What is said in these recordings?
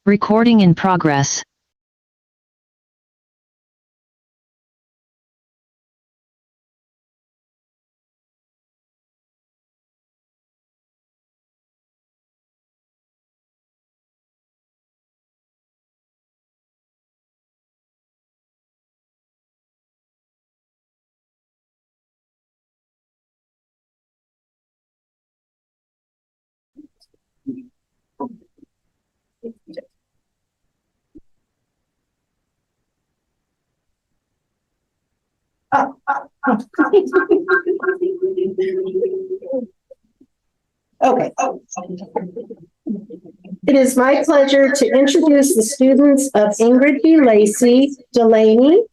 Recording in progress. Okay. It is my pleasure to introduce the students of Ingrid B. Lacey, Delaney,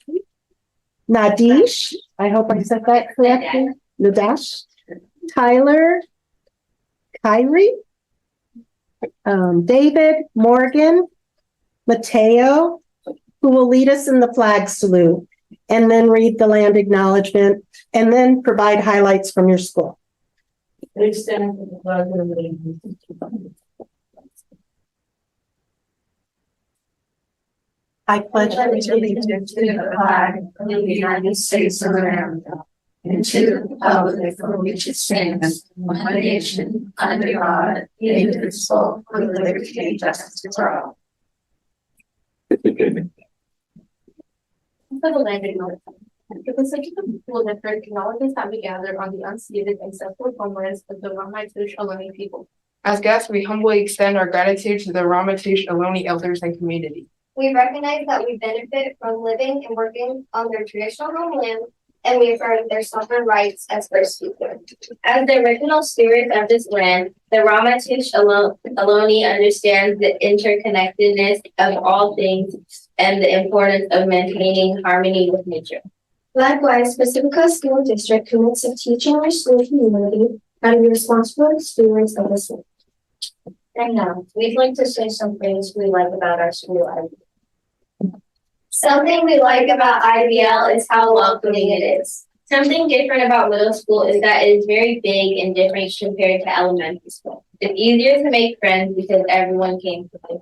Nadish, I hope I said that correctly, Nadash, Tyler, Kyrie, David, Morgan, Mateo, who will lead us in the flag salute, and then read the land acknowledgement, and then provide highlights from your school. Please stand for the flag of allegiance. I pledge allegiance to the flag of the United States of America and to the republic for which it stands, one nation, under God, indivisible, with liberty and justice for all. For the land acknowledgement. The Pacifica School District acknowledges that we gather on the unceded ancestral homelands of the Ramaytush Ohlone people. As guests, we humbly extend our gratitude to the Ramaytush Ohlone elders and community. We recognize that we benefit from living and working on their traditional homeland, and we affirm their sovereign rights as First People. As the original stewards of this land, the Ramaytush Ohlone understands the interconnectedness of all things and the importance of maintaining harmony with nature. Likewise, Pacifica School District commits to teaching our school community how to be responsible stewards of this land. And now, we'd like to say some things we like about our school. Something we like about IBL is how welcoming it is. Something different about middle school is that it is very big and different compared to elementary school. It's easier to make friends because everyone came to play.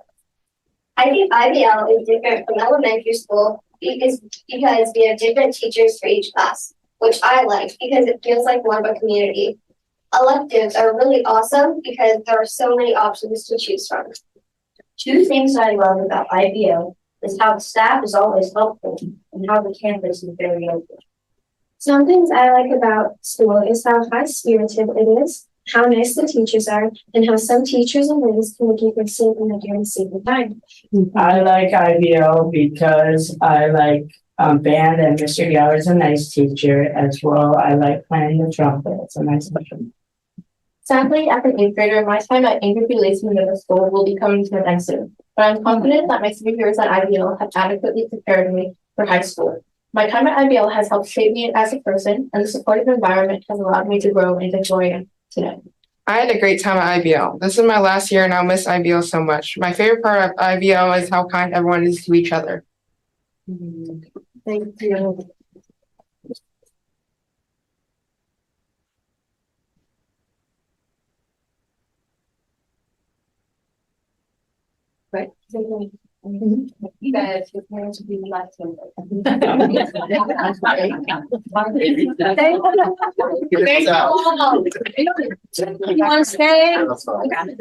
I think IBL is different from elementary school because we have different teachers for each class, which I like because it feels like more of a community. Electives are really awesome because there are so many options to choose from. Two things I love about IBL is how the staff is always helpful and how the campus is very open. Some things I like about school is how high-spirited it is, how nice the teachers are, and how some teachers and leaders can keep us safe and during single time. I like IBL because I like band, and Mr. Geller is a nice teacher as well. I like playing the trumpet. It's a nice mission. Sadly, after 8th grader, my time at Ingrid B. Lacey Middle School will be coming to an end soon, but I'm confident that my 3 years at IBL have adequately prepared me for high school. My time at IBL has helped shape me as a person, and the supportive environment has allowed me to grow into who I am today. I had a great time at IBL. This is my last year and I'll miss IBL so much. My favorite part of IBL is how kind everyone is to each other. Thank you. Right? You guys, your parents would be left to You want to stay? Okay.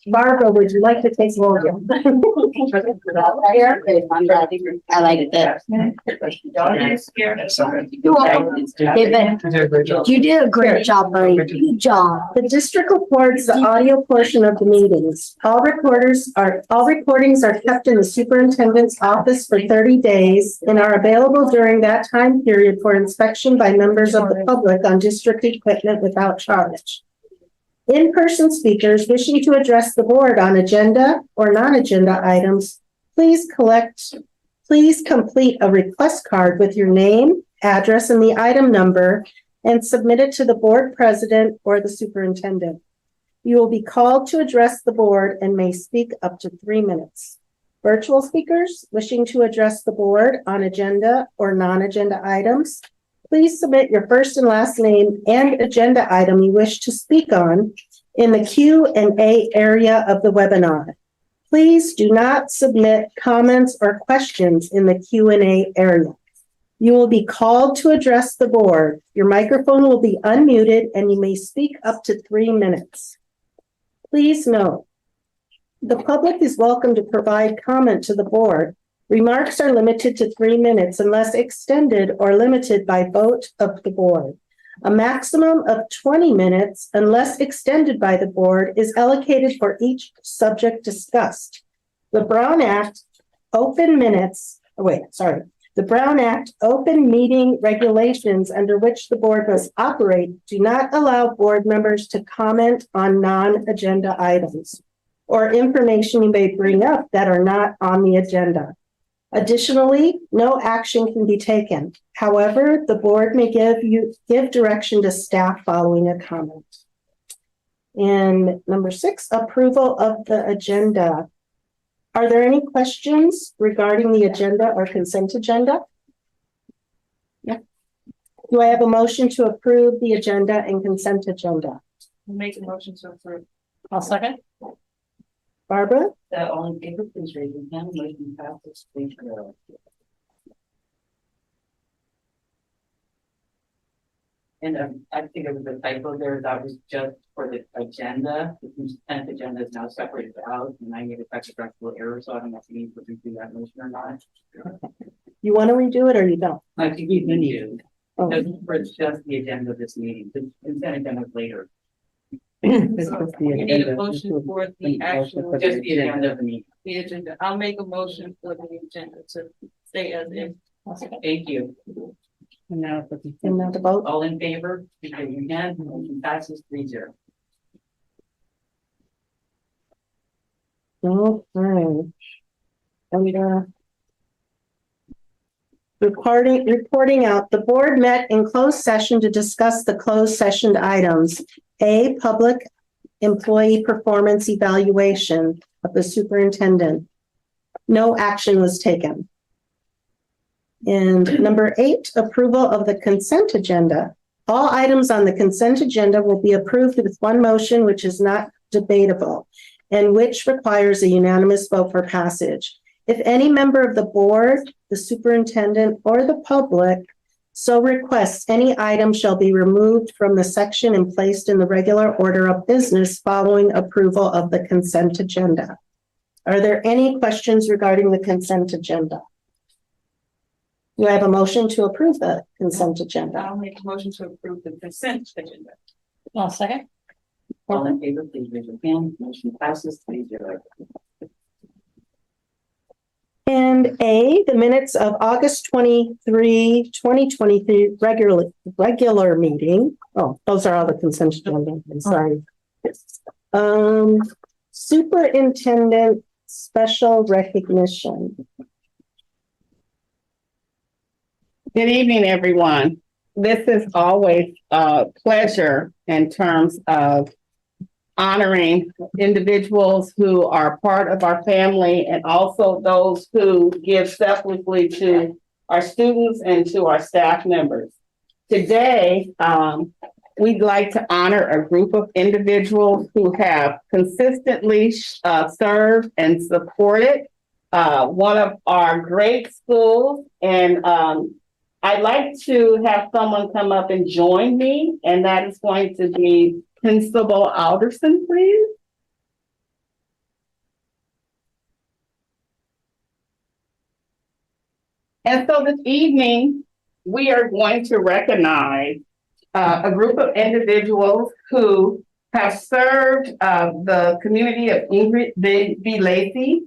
Barbara, would you like to take roll? I like that. You did a great job, buddy. Good job. The district records the audio portion of the meetings. All recordings are kept in the superintendent's office for 30 days and are available during that time period for inspection by members of the public on district equipment without charge. In-person speakers wishing to address the board on agenda or non-agenda items, please complete a request card with your name, address, and the item number and submit it to the board president or the superintendent. You will be called to address the board and may speak up to 3 minutes. Virtual speakers wishing to address the board on agenda or non-agenda items, Please submit your first and last name and agenda item you wish to speak on in the Q&A area of the webinar. Please do not submit comments or questions in the Q&A area. You will be called to address the board. Your microphone will be unmuted and you may speak up to 3 minutes. Please note, the public is welcome to provide comment to the board. Remarks are limited to 3 minutes unless extended or limited by vote of the board. A maximum of 20 minutes, unless extended by the board, is allocated for each subject discussed. The Brown Act open meeting regulations under which the board must operate do not allow board members to comment on non-agenda items or information you may bring up that are not on the agenda. Additionally, no action can be taken. However, the board may give direction to staff following a comment. And number 6, approval of the agenda. Are there any questions regarding the agenda or consent agenda? Yeah. Do I have a motion to approve the agenda and consent agenda? Make a motion to approve. I'll second. Barbara? All in favor, please raise your hand. Motion passes. Please go. And I think it was a typo there. That was just for the agenda. The consent agenda is now separated out, and I made a technical error, so I don't know if you need to redo that motion or not. You want to redo it or you don't? I think you need Oh. it's just the agenda of this meeting. The consent agenda is later. You need a motion for the actual, Just the agenda of the meeting. the agenda. I'll make a motion for the agenda to stay as is. Thank you. And now the vote. All in favor, please raise your hand. Motion passes 3-0. Okay. And reporting out, the board met in closed session to discuss the closed session items. A, public employee performance evaluation of the superintendent. No action was taken. And number 8, approval of the consent agenda. All items on the consent agenda will be approved with one motion, which is not debatable, and which requires a unanimous vote for passage. If any member of the board, the superintendent, or the public so requests, any item shall be removed from the section and placed in the regular order of business following approval of the consent agenda. Are there any questions regarding the consent agenda? Do I have a motion to approve the consent agenda? I'll make a motion to approve the consent agenda. I'll second. All in favor, please raise your hand. Motion passes 3-0. And A, the minutes of August 23, 2023 regular meeting. Oh, those are all the consent agenda. I'm sorry. Superintendent special recognition. Good evening, everyone. This is always a pleasure in terms of honoring individuals who are part of our family and also those who give selflessly to our students and to our staff members. Today, we'd like to honor a group of individuals who have consistently served and supported one of our great schools. And I'd like to have someone come up and join me, and that is going to be Principal Alderson, please. And so this evening, we are going to recognize a group of individuals who have served the community of Ingrid B. Lacey,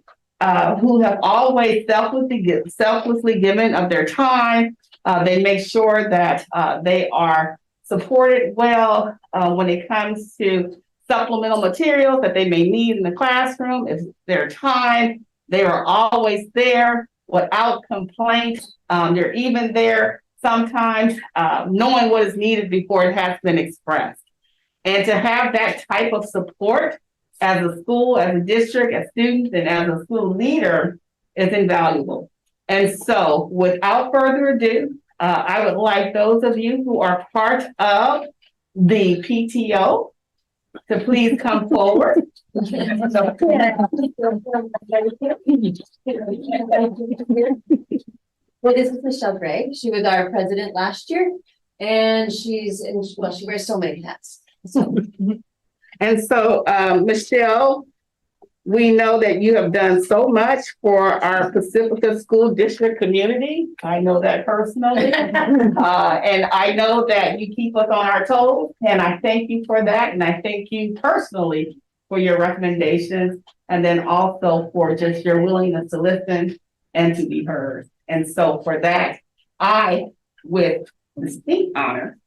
who have always selflessly given of their time. They make sure that they are supported well when it comes to supplemental materials that they may need in the classroom. It's their time. They are always there without complaint. They're even there sometimes knowing what is needed before it has been expressed. And to have that type of support as a school, as a district, as students, and as a school leader is invaluable. And so without further ado, I would like those of you who are part of the PTO to please come forward. Well, this is Michelle Gray. She was our president last year, and she wears so many hats. So. And so, Michelle, we know that you have done so much for our Pacifica School District community. I know that personally. And I know that you keep us on our toes, and I thank you for that. And I thank you personally for your recommendations, and then also for just your willingness to listen and to be heard. And so for that, I, with distinct honor,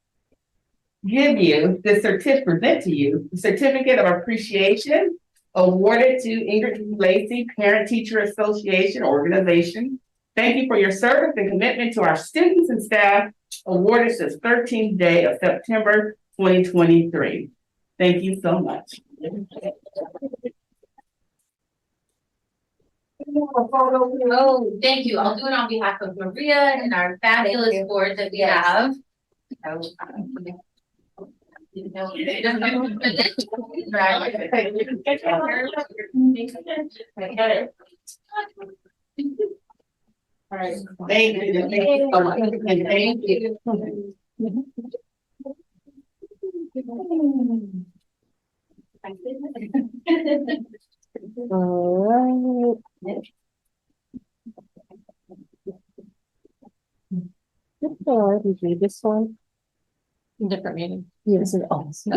present to you the certificate of appreciation awarded to Ingrid Lacey Parent Teacher Association organization. Thank you for your service and commitment to our students and staff, awarded this 13th day of September 2023. Thank you so much. Oh, thank you. I'll do it on behalf of Maria and our fabulous board that we have. All right. Thank you. Thank you so much. And thank you. All right. Did you read this one? Different meeting. Yes. Yes.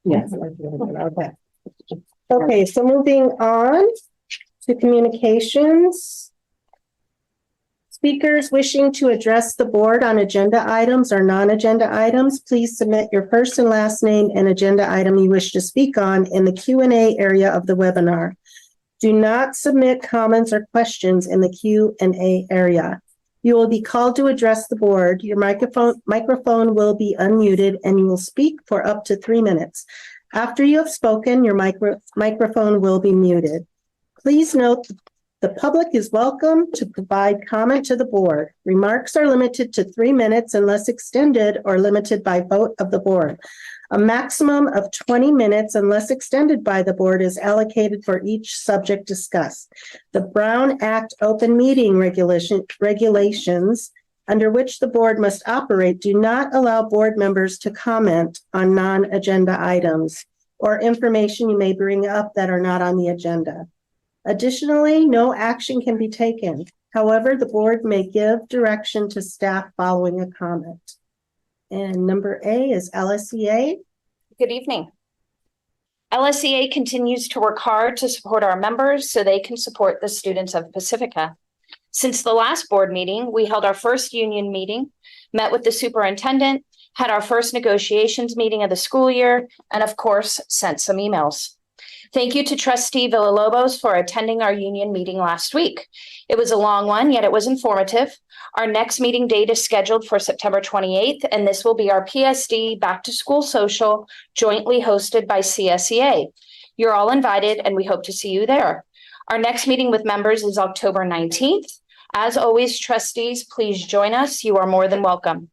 Yes. Okay. Okay, so moving on to communications. Speakers wishing to address the board on agenda items or non-agenda items, please submit your first and last name and agenda item you wish to speak on in the Q&A area of the webinar. Do not submit comments or questions in the Q&A area. You will be called to address the board. Your microphone will be unmuted and you will speak for up to 3 minutes. After you have spoken, your microphone will be muted. Please note the public is welcome to provide comment to the board. Remarks are limited to 3 minutes unless extended or limited by vote of the board. A maximum of 20 minutes unless extended by the board is allocated for each subject discussed. The Brown Act open meeting regulations under which the board must operate do not allow board members to comment on non-agenda items or information you may bring up that are not on the agenda. Additionally, no action can be taken. However, the board may give direction to staff following a comment. And number A is LSEA. Good evening. LSEA continues to work hard to support our members so they can support the students of Pacifica. Since the last board meeting, we held our first union meeting, met with the superintendent, had our first negotiations meeting of the school year, and of course, sent some emails. Thank you to Trustee Villalobos for attending our union meeting last week. It was a long one, yet it was informative. Our next meeting date is scheduled for September 28th, and this will be our PSD Back to School Social, jointly hosted by CSEA. You're all invited, and we hope to see you there. Our next meeting with members is October 19th. As always, trustees, please join us. You are more than welcome.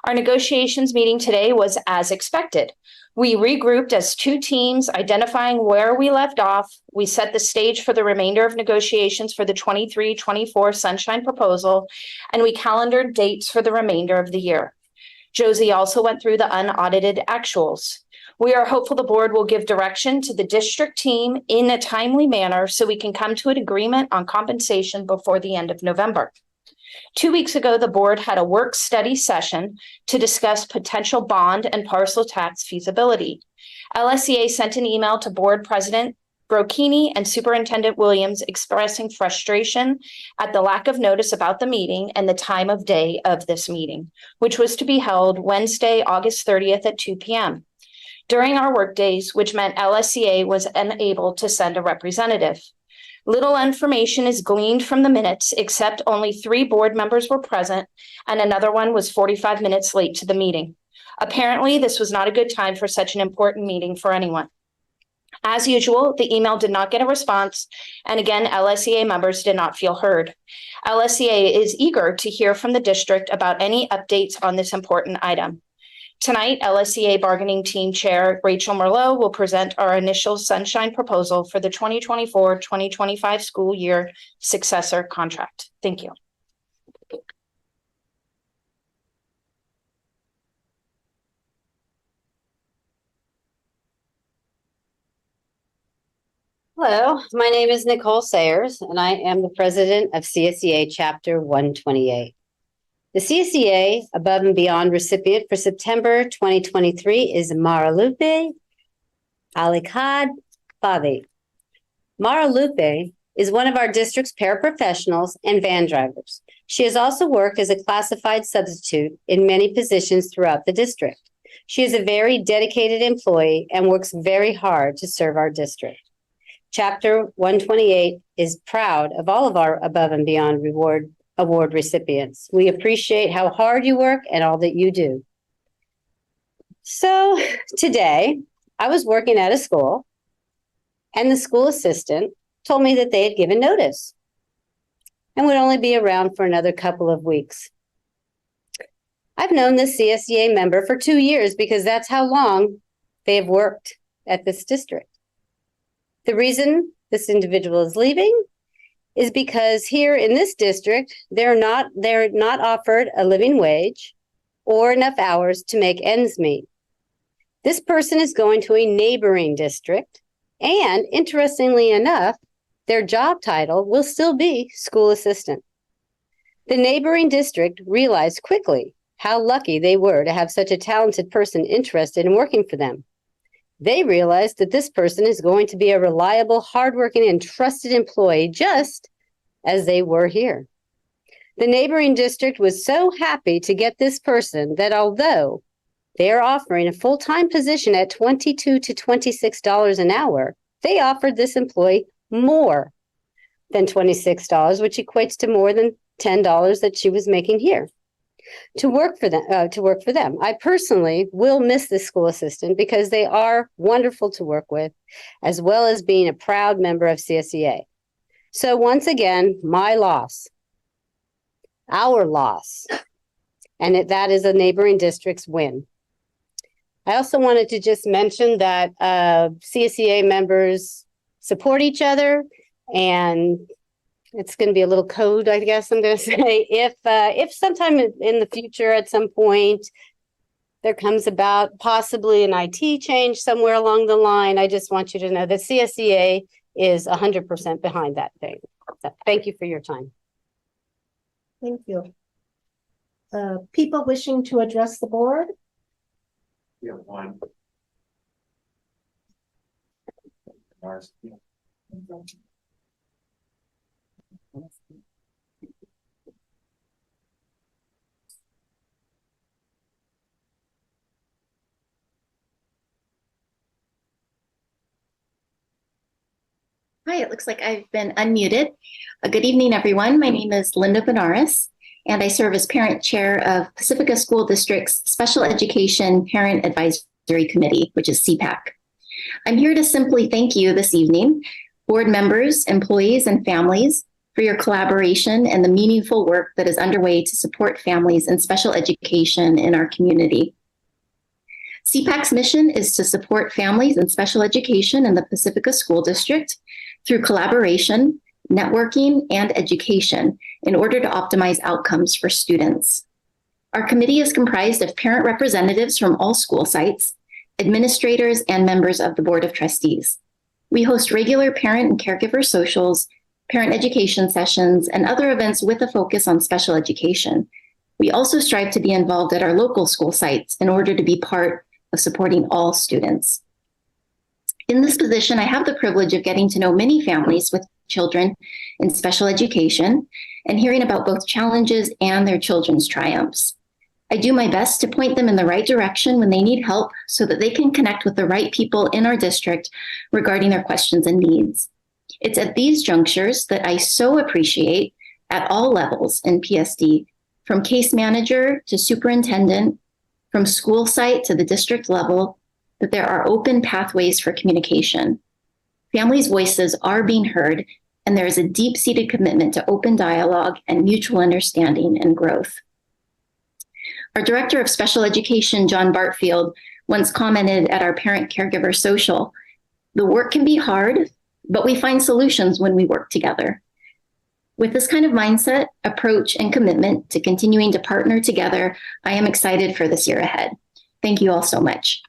Our negotiations meeting today was as expected. We regrouped as 2 teams, identifying where we left off. We set the stage for the remainder of negotiations for the 23-24 Sunshine Proposal, and we calendared dates for the remainder of the year. Josie also went through the unaudited actuals. We are hopeful the board will give direction to the district team in a timely manner so we can come to an agreement on compensation before the end of November. 2 weeks ago, the board had a work study session to discuss potential bond and parcel tax feasibility. LSEA sent an email to Board President Brocchini and Superintendent Williams expressing frustration at the lack of notice about the meeting and the time of day of this meeting, which was to be held Wednesday, August 30th at 2 p.m. During our work days, which meant LSEA was unable to send a representative. Little information is gleaned from the minutes, except only 3 board members were present and another one was 45 minutes late to the meeting. Apparently, this was not a good time for such an important meeting for anyone. As usual, the email did not get a response, and again, LSEA members did not feel heard. LSEA is eager to hear from the district about any updates on this important item. Tonight, LSEA Bargaining Team Chair Rachel Merlot will present our initial sunshine proposal for the 2024-2025 school year successor contract. Thank you. Hello, my name is Nicole Sayers, and I am the president of CSEA Chapter 128. The CSEA Above and Beyond recipient for September 2023 is Maralupe Alikad Fadi. Maralupe is one of our district's paraprofessionals and van drivers. She has also worked as a classified substitute in many positions throughout the district. She is a very dedicated employee and works very hard to serve our district. Chapter 128 is proud of all of our Above and Beyond award recipients. We appreciate how hard you work and all that you do. So today, I was working at a school, and the school assistant told me that they had given notice and would only be around for another couple of weeks. I've known this CSEA member for 2 years because that's how long they have worked at this district. The reason this individual is leaving is because here in this district, they're not offered a living wage or enough hours to make ends meet. This person is going to a neighboring district, and interestingly enough, their job title will still be school assistant. The neighboring district realized quickly how lucky they were to have such a talented person interested in working for them. They realized that this person is going to be a reliable, hardworking, and trusted employee, just as they were here. The neighboring district was so happy to get this person that although they are offering a full-time position at $22 to $26 an hour, they offered this employee more than $26, which equates to more than $10 that she was making here. To work for them. I personally will miss this school assistant because they are wonderful to work with, as well as being a proud member of CSEA. So once again, my loss, our loss, and that is a neighboring district's win. I also wanted to just mention that CSEA members support each other, and it's going to be a little code, I guess I'm going to say. If sometime in the future, at some point, there comes about possibly an IT change somewhere along the line, I just want you to know that CSEA is 100% behind that thing. So thank you for your time. Thank you. People wishing to address the board? We have one. Hi, it looks like I've been unmuted. Good evening, everyone. My name is Linda Benares, and I serve as parent chair of Pacifica School District's Special Education Parent Advisory Committee, which is CPAC. I'm here to simply thank you this evening, board members, employees, and families, for your collaboration and the meaningful work that is underway to support families in special education in our community. CPAC's mission is to support families in special education in the Pacifica School District through collaboration, networking, and education in order to optimize outcomes for students. Our committee is comprised of parent representatives from all school sites, administrators, and members of the Board of Trustees. We host regular parent and caregiver socials, parent education sessions, and other events with a focus on special education. We also strive to be involved at our local school sites in order to be part of supporting all students. In this position, I have the privilege of getting to know many families with children in special education and hearing about both challenges and their children's triumphs. I do my best to point them in the right direction when they need help so that they can connect with the right people in our district regarding their questions and needs. It's at these junctures that I so appreciate at all levels in PSD, from case manager to superintendent, from school site to the district level, that there are open pathways for communication. Families' voices are being heard, and there is a deep-seated commitment to open dialogue and mutual understanding and growth. Our Director of Special Education, John Bartfield, once commented at our Parent Caregiver Social, "The work can be hard, but we find solutions when we work together." With this kind of mindset, approach, and commitment to continuing to partner together, I am excited for this year ahead. Thank you all so much.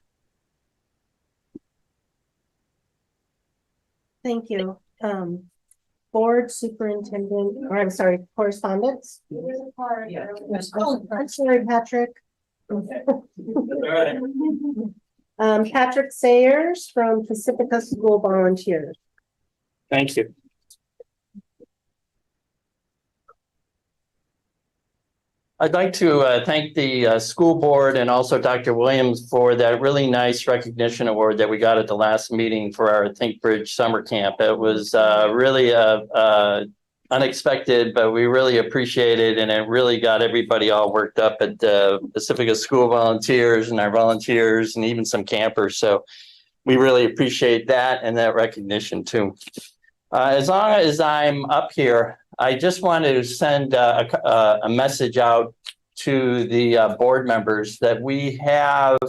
Thank you. Board Superintendent, or I'm sorry, correspondence? Oh, I'm sorry, Patrick. Patrick Sayers from Pacifica School Volunteers. Thank you. I'd like to thank the school board and also Dr. Williams for that really nice recognition award that we got at the last meeting for our Think Bridge summer camp. It was really unexpected, but we really appreciate it, and it really got everybody all worked up at Pacifica School Volunteers and our volunteers and even some campers. So we really appreciate that and that recognition too. As long as I'm up here, I just want to send a message out to the board members that we have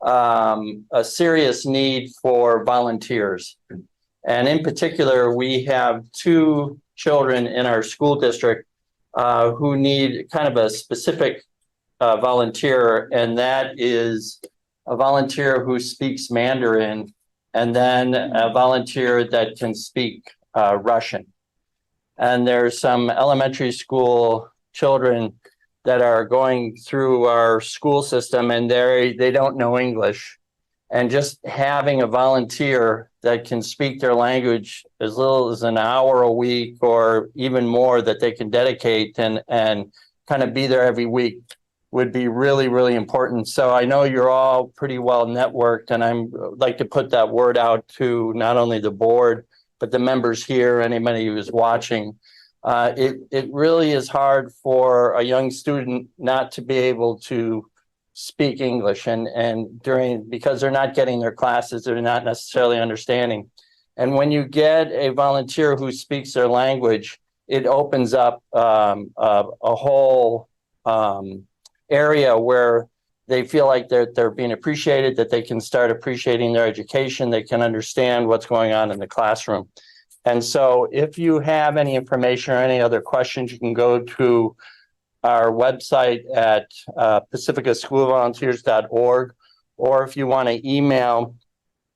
a serious need for volunteers. And in particular, we have 2 children in our school district who need kind of a specific volunteer, and that is a volunteer who speaks Mandarin, and then a volunteer that can speak Russian. And there's some elementary school children that are going through our school system, and they don't know English. And just having a volunteer that can speak their language as little as an hour a week or even more that they can dedicate and kind of be there every week would be really, really important. So I know you're all pretty well networked, and I'd like to put that word out to not only the board, but the members here, anybody who's watching. It really is hard for a young student not to be able to speak English because they're not getting their classes, they're not necessarily understanding. And when you get a volunteer who speaks their language, it opens up a whole area where they feel like they're being appreciated, that they can start appreciating their education, they can understand what's going on in the classroom. And so if you have any information or any other questions, you can go to our website at pacificaschoolvolunteers.org, or if you want to email,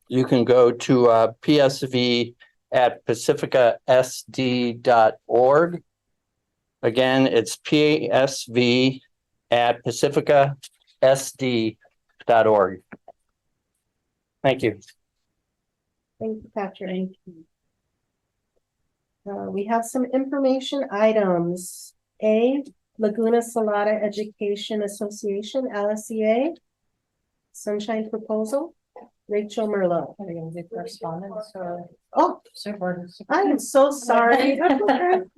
you can go to psv@pacificasd.org. Again, it's psv@pacificasd.org. Thank you. Thank you, Patrick. We have some information items. Laguna Salada Education Association, LSEA, Sunshine Proposal, Rachel Merlot. Are we gonna do correspondence or? Oh, I am so sorry. I'm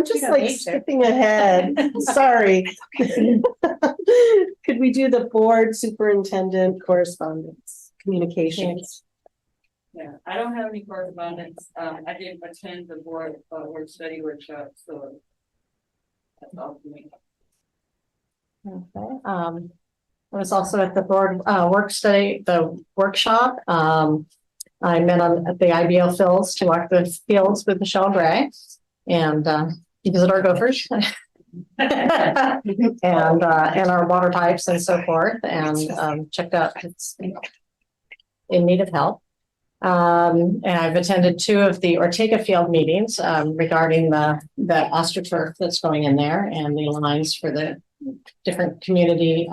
just like skipping ahead. Sorry. Could we do the board superintendent correspondence, communications? Yeah, I don't have any correspondence. I didn't attend the board work study workshop, so that's all for me. Okay, I was also at the board work study, the workshop. I met at the IBL fields to walk the fields with Michelle Gray and visit our gophers and our water pipes and so forth, and checked out it's in need of help. And I've attended 2 of the Ortega Field meetings regarding the AstroTurf that's going in there and the lines for the different community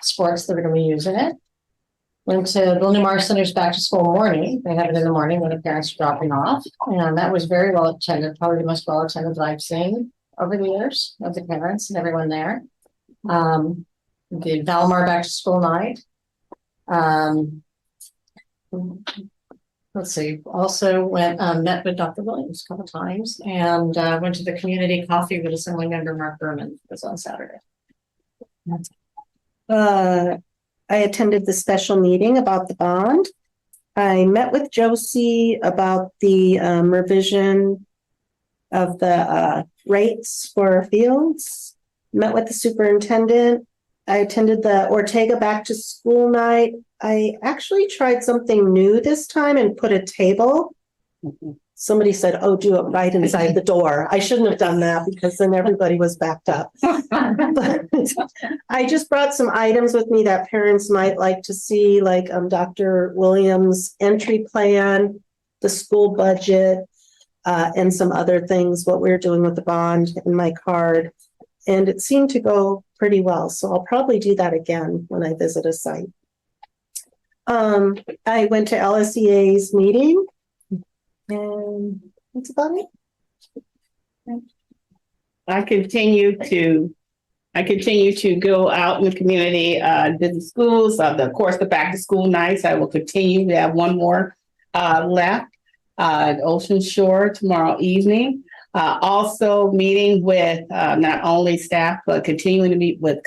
sports that are going to be using it. Went to Bill Newmar Center's back to school morning. They have it in the morning when the parents are dropping off. And that was very well attended, probably the most well attended that I've seen over the years of the parents and everyone there. The Valmar back to school night. Let's see, also went, met with Dr. Williams a couple times and went to the community coffee with Assembly Member Mark Berman. It was on Saturday. I attended the special meeting about the bond. I met with Josie about the revision of the rates for fields. Met with the superintendent. I attended the Ortega Back to School night. I actually tried something new this time and put a table. Somebody said, oh, do it right inside the door. I shouldn't have done that because then everybody was backed up. But I just brought some items with me that parents might like to see, like Dr. Williams' entry plan, the school budget, and some other things, what we're doing with the bond in my card. And it seemed to go pretty well. So I'll probably do that again when I visit a site. I went to LSEA's meeting. And that's about it. I continue to go out in the community, visit schools, of course, the back to school nights. I will continue. We have one more left at Ocean Shore tomorrow evening. Also meeting with not only staff, but continuing to meet with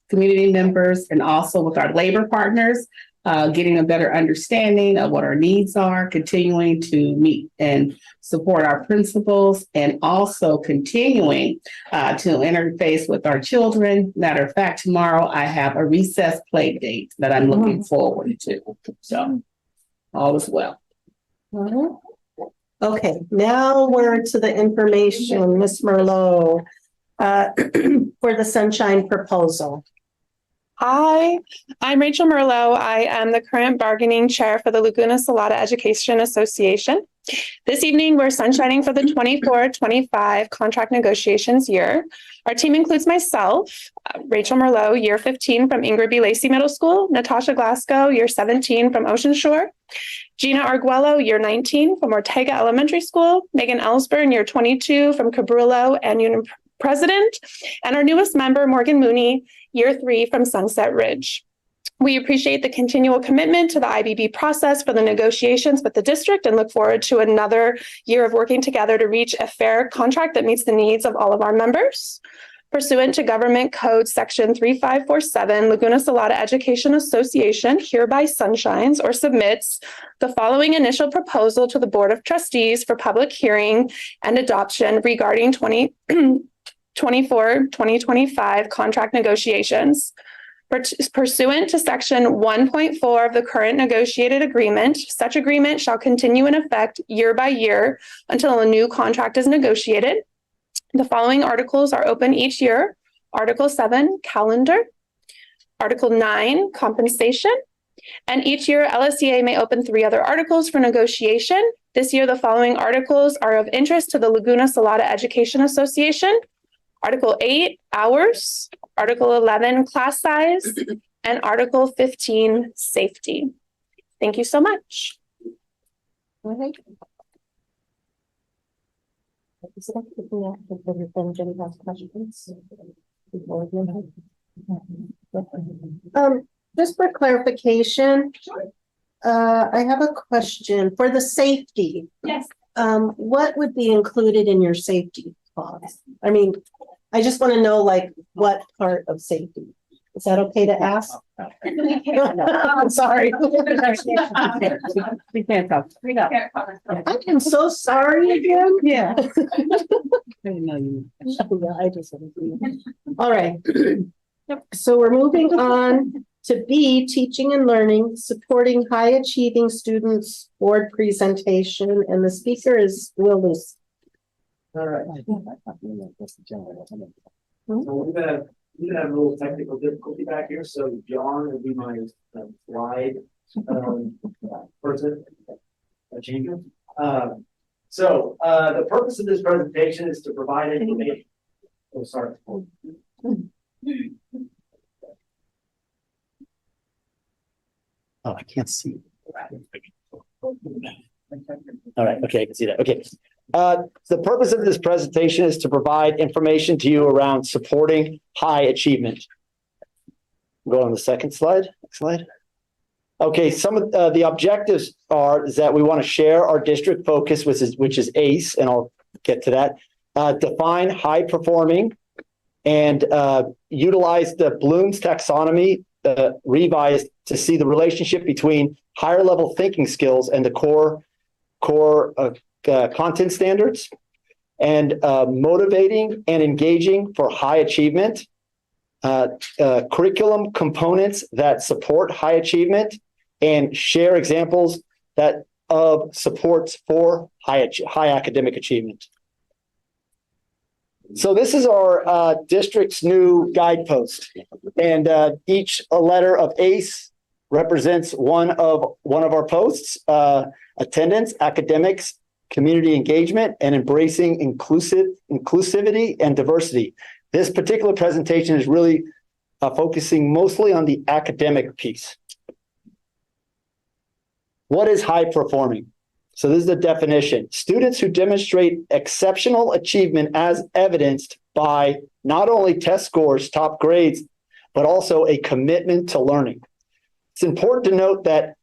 community members and also with our labor partners. Getting a better understanding of what our needs are, continuing to meet and support our principals, and also continuing to interface with our children. Matter of fact, tomorrow I have a recess play date that I'm looking forward to. So all is well. Okay, now we're to the information, Ms. Merlot, for the Sunshine proposal. Hi, I'm Rachel Merlot. I am the current bargaining chair for the Laguna Salada Education Association. This evening, we're sunshining for the 24-25 contract negotiations year. Our team includes myself, Rachel Merlot, year 15 from Ingrid B. Lacey Middle School, Natasha Glasgow, year 17 from Ocean Shore, Gina Arguello, year 19 from Ortega Elementary School, Megan Ellsburn, year 22 from Cabrillo and Union President, and our newest member, Morgan Mooney, year 3 from Sunset Ridge. We appreciate the continual commitment to the IBB process for the negotiations with the district and look forward to another year of working together to reach a fair contract that meets the needs of all of our members. Pursuant to Government Code Section 3547, Laguna Salada Education Association hereby sunshines or submits the following initial proposal to the Board of Trustees for public hearing and adoption regarding 2024-2025 contract negotiations. Pursuant to Section 1.4 of the current negotiated agreement, such agreement shall continue in effect year by year until a new contract is negotiated. The following articles are open each year. Article 7, calendar. Article 9, compensation. And each year, LSEA may open 3 other articles for negotiation. This year, the following articles are of interest to the Laguna Salada Education Association. Article 8, hours. Article 11, class size. And Article 15, safety. Thank you so much. Just for clarification, I have a question for the safety. Yes. What would be included in your safety clause? I mean, I just want to know, like, what part of safety? Is that okay to ask? I'm sorry. We can't talk. I am so sorry again. Yeah. All right. So we're moving on to B, teaching and learning, supporting high achieving students board presentation. And the speaker is Will Luce. All right. So we're gonna have a little technical difficulty back here. So John will be my slide person. Achievement. So the purpose of this presentation is to provide information. Oh, sorry. Oh, I can't see. All right. Okay, I can see that. Okay. The purpose of this presentation is to provide information to you around supporting high achievement. Go on the second slide. Next slide. Okay, some of the objectives is that we want to share our district focus, which is ACE, and I'll get to that. Define high performing and utilize the Bloom's taxonomy revised to see the relationship between higher level thinking skills and the core content standards, and motivating and engaging for high achievement, curriculum components that support high achievement, and share examples that of supports for high academic achievement. So this is our district's new guidepost, and each letter of ACE represents one of our posts: attendance, academics, community engagement, and embracing inclusivity and diversity. This particular presentation is really focusing mostly on the academic piece. What is high performing? So this is the definition: students who demonstrate exceptional achievement as evidenced by not only test scores, top grades, but also a commitment to learning. It's important to note that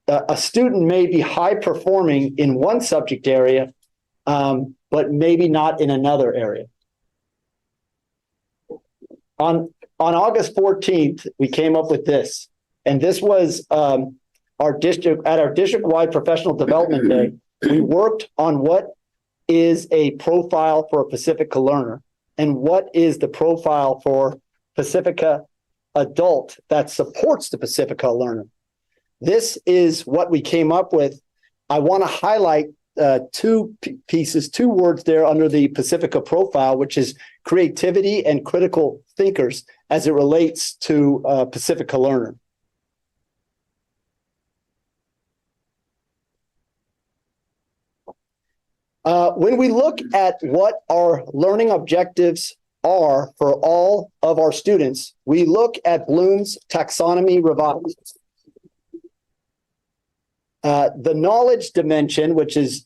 a student may be high performing in one subject area, but maybe not in another area. On August 14th, we came up with this, and this was our district-wide professional development day. We worked on what is a profile for a Pacifica learner and what is the profile for Pacifica adult that supports the Pacifica learner. This is what we came up with. I want to highlight two words there under the Pacifica profile, which is creativity and critical thinkers as it relates to Pacifica learner. When we look at what our learning objectives are for all of our students, we look at Bloom's taxonomy revised. The knowledge dimension, which is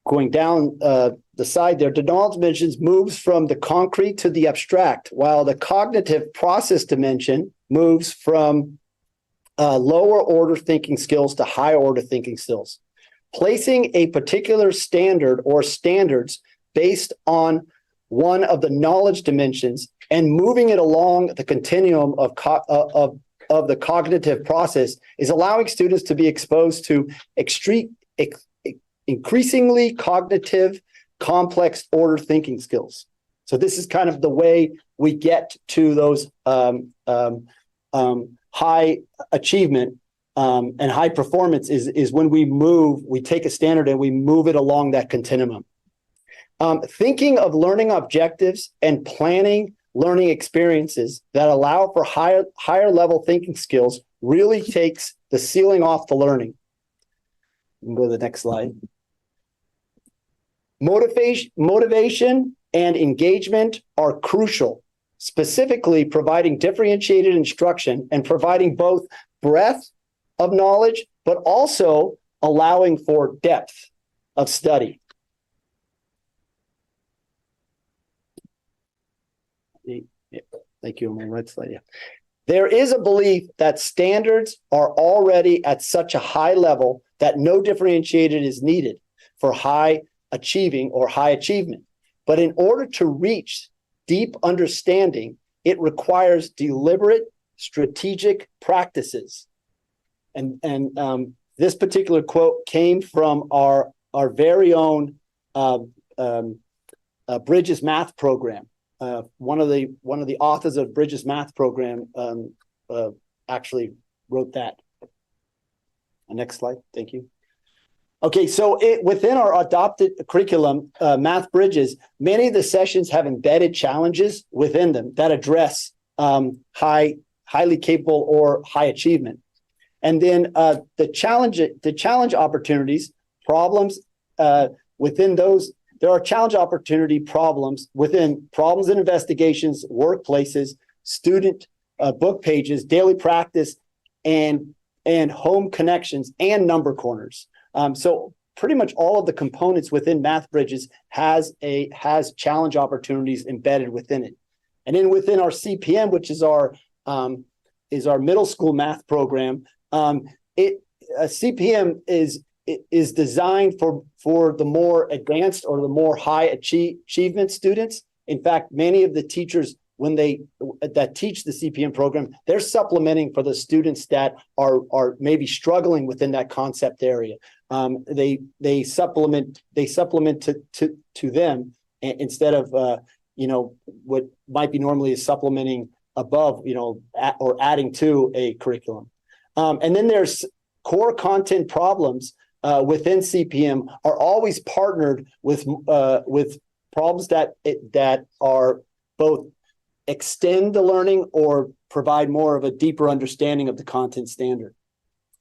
going down the side there, the knowledge dimension moves from the concrete to the abstract, while the cognitive process dimension moves from lower order thinking skills to higher order thinking skills. Placing a particular standard or standards based on one of the knowledge dimensions and moving it along the continuum of the cognitive process is allowing students to be exposed to increasingly cognitive, complex order thinking skills. So this is kind of the way we get to those high achievement and high performance is when we take a standard and we move it along that continuum. Thinking of learning objectives and planning learning experiences that allow for higher level thinking skills really takes the ceiling off the learning. You can go to the next slide. Motivation and engagement are crucial, specifically providing differentiated instruction and providing both breadth of knowledge, but also allowing for depth of study. Thank you on my right slide. Yeah. There is a belief that standards are already at such a high level that no differentiated is needed for high achieving or high achievement. But in order to reach deep understanding, it requires deliberate, strategic practices. And this particular quote came from our very own Bridges Math program. One of the authors of Bridges Math program actually wrote that. Next slide, thank you. Okay, so within our adopted curriculum, Math Bridges, many of the sessions have embedded challenges within them that address highly capable or high achievement. And then the challenge opportunities, problems within those, there are challenge opportunity problems within problems and investigations, workplaces, student book pages, daily practice, and home connections and number corners. So pretty much all of the components within Math Bridges has challenge opportunities embedded within it. And then within our CPM, which is our middle school math program, CPM is designed for the more advanced or the more high achievement students. In fact, many of the teachers when they that teach the CPM program, they're supplementing for the students that are maybe struggling within that concept area. They supplement to them instead of what might be normally is supplementing above, or adding to a curriculum. And then there's core content problems within CPM are always partnered with problems that are both extend the learning or provide more of a deeper understanding of the content standard.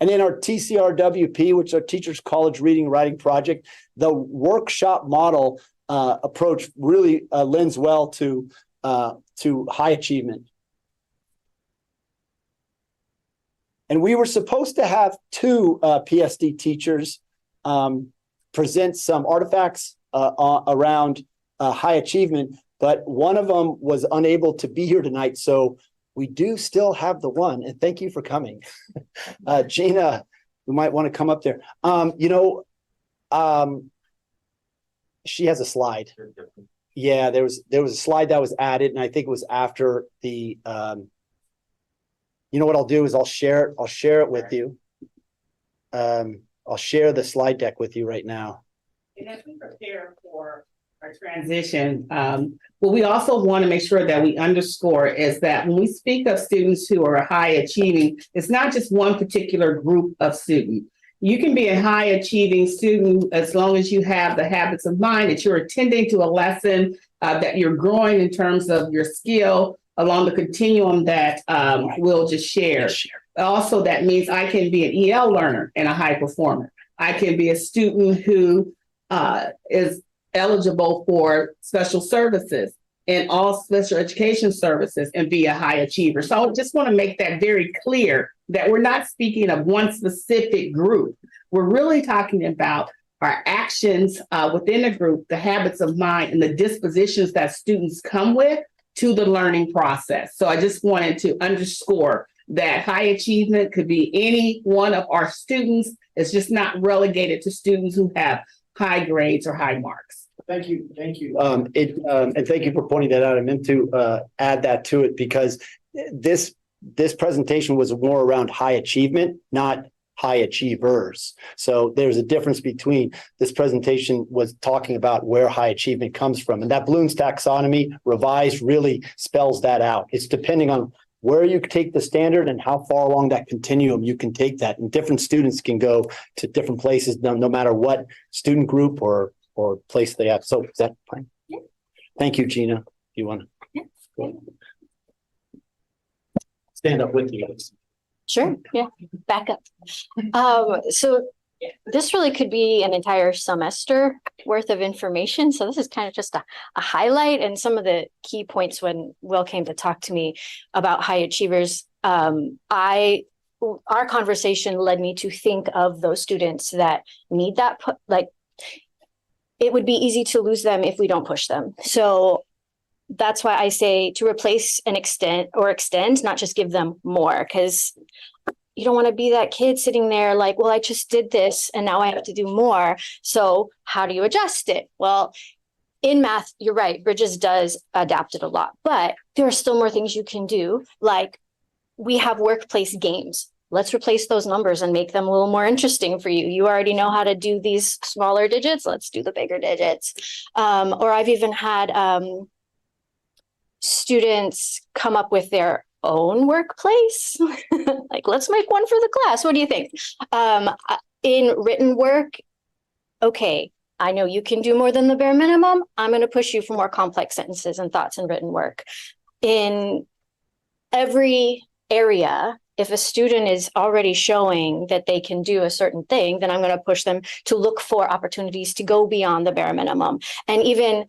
And then our TCRWP, which is our Teachers College Reading and Writing Project, the workshop model approach really lends well to high achievement. And we were supposed to have two PSD teachers present some artifacts around high achievement, but one of them was unable to be here tonight. So we do still have the one, and thank you for coming. Gina, you might want to come up there. She has a slide. Yeah, there was a slide that was added, and I think it was after the what I'll do is I'll share it with you. I'll share the slide deck with you right now. And as we prepare for our transition, what we also want to make sure that we underscore is that when we speak of students who are high achieving, it's not just one particular group of students. You can be a high achieving student as long as you have the habits of mind, that you're attending to a lesson, that you're growing in terms of your skill along the continuum that we'll just share. Also, that means I can be an EL learner and a high performer. I can be a student who is eligible for special services and all special education services and be a high achiever. So I just want to make that very clear that we're not speaking of one specific group. We're really talking about our actions within a group, the habits of mind and the dispositions that students come with to the learning process. So I just wanted to underscore that high achievement could be any one of our students. It's just not relegated to students who have high grades or high marks. Thank you. And thank you for pointing that out. I meant to add that to it because this presentation was more around high achievement, not high achievers. So there's a difference between this presentation was talking about where high achievement comes from. And that Bloom's taxonomy revised really spells that out. It's depending on where you take the standard and how far along that continuum you can take that. And different students can go to different places, no matter what student group or place they have. So is that fine? Yeah. Thank you, Gina. You want to stand up with you? Sure. Yeah. Back up. So this really could be an entire semester worth of information. So this is kind of just a highlight and some of the key points when Will came to talk to me about high achievers. Our conversation led me to think of those students that need that, it would be easy to lose them if we don't push them. So that's why I say to replace and extend, not just give them more, because you don't want to be that kid sitting there like, well, I just did this and now I have to do more. So how do you adjust it? Well, in math, you're right. Bridges does adapt it a lot, but there are still more things you can do. Like we have workplace games. Let's replace those numbers and make them a little more interesting for you. You already know how to do these smaller digits. Let's do the bigger digits. Or I've even had students come up with their own workplace. Like, let's make one for the class. What do you think? In written work, okay, I know you can do more than the bare minimum. I'm going to push you for more complex sentences and thoughts in written work. In every area, if a student is already showing that they can do a certain thing, then I'm going to push them to look for opportunities to go beyond the bare minimum. And even,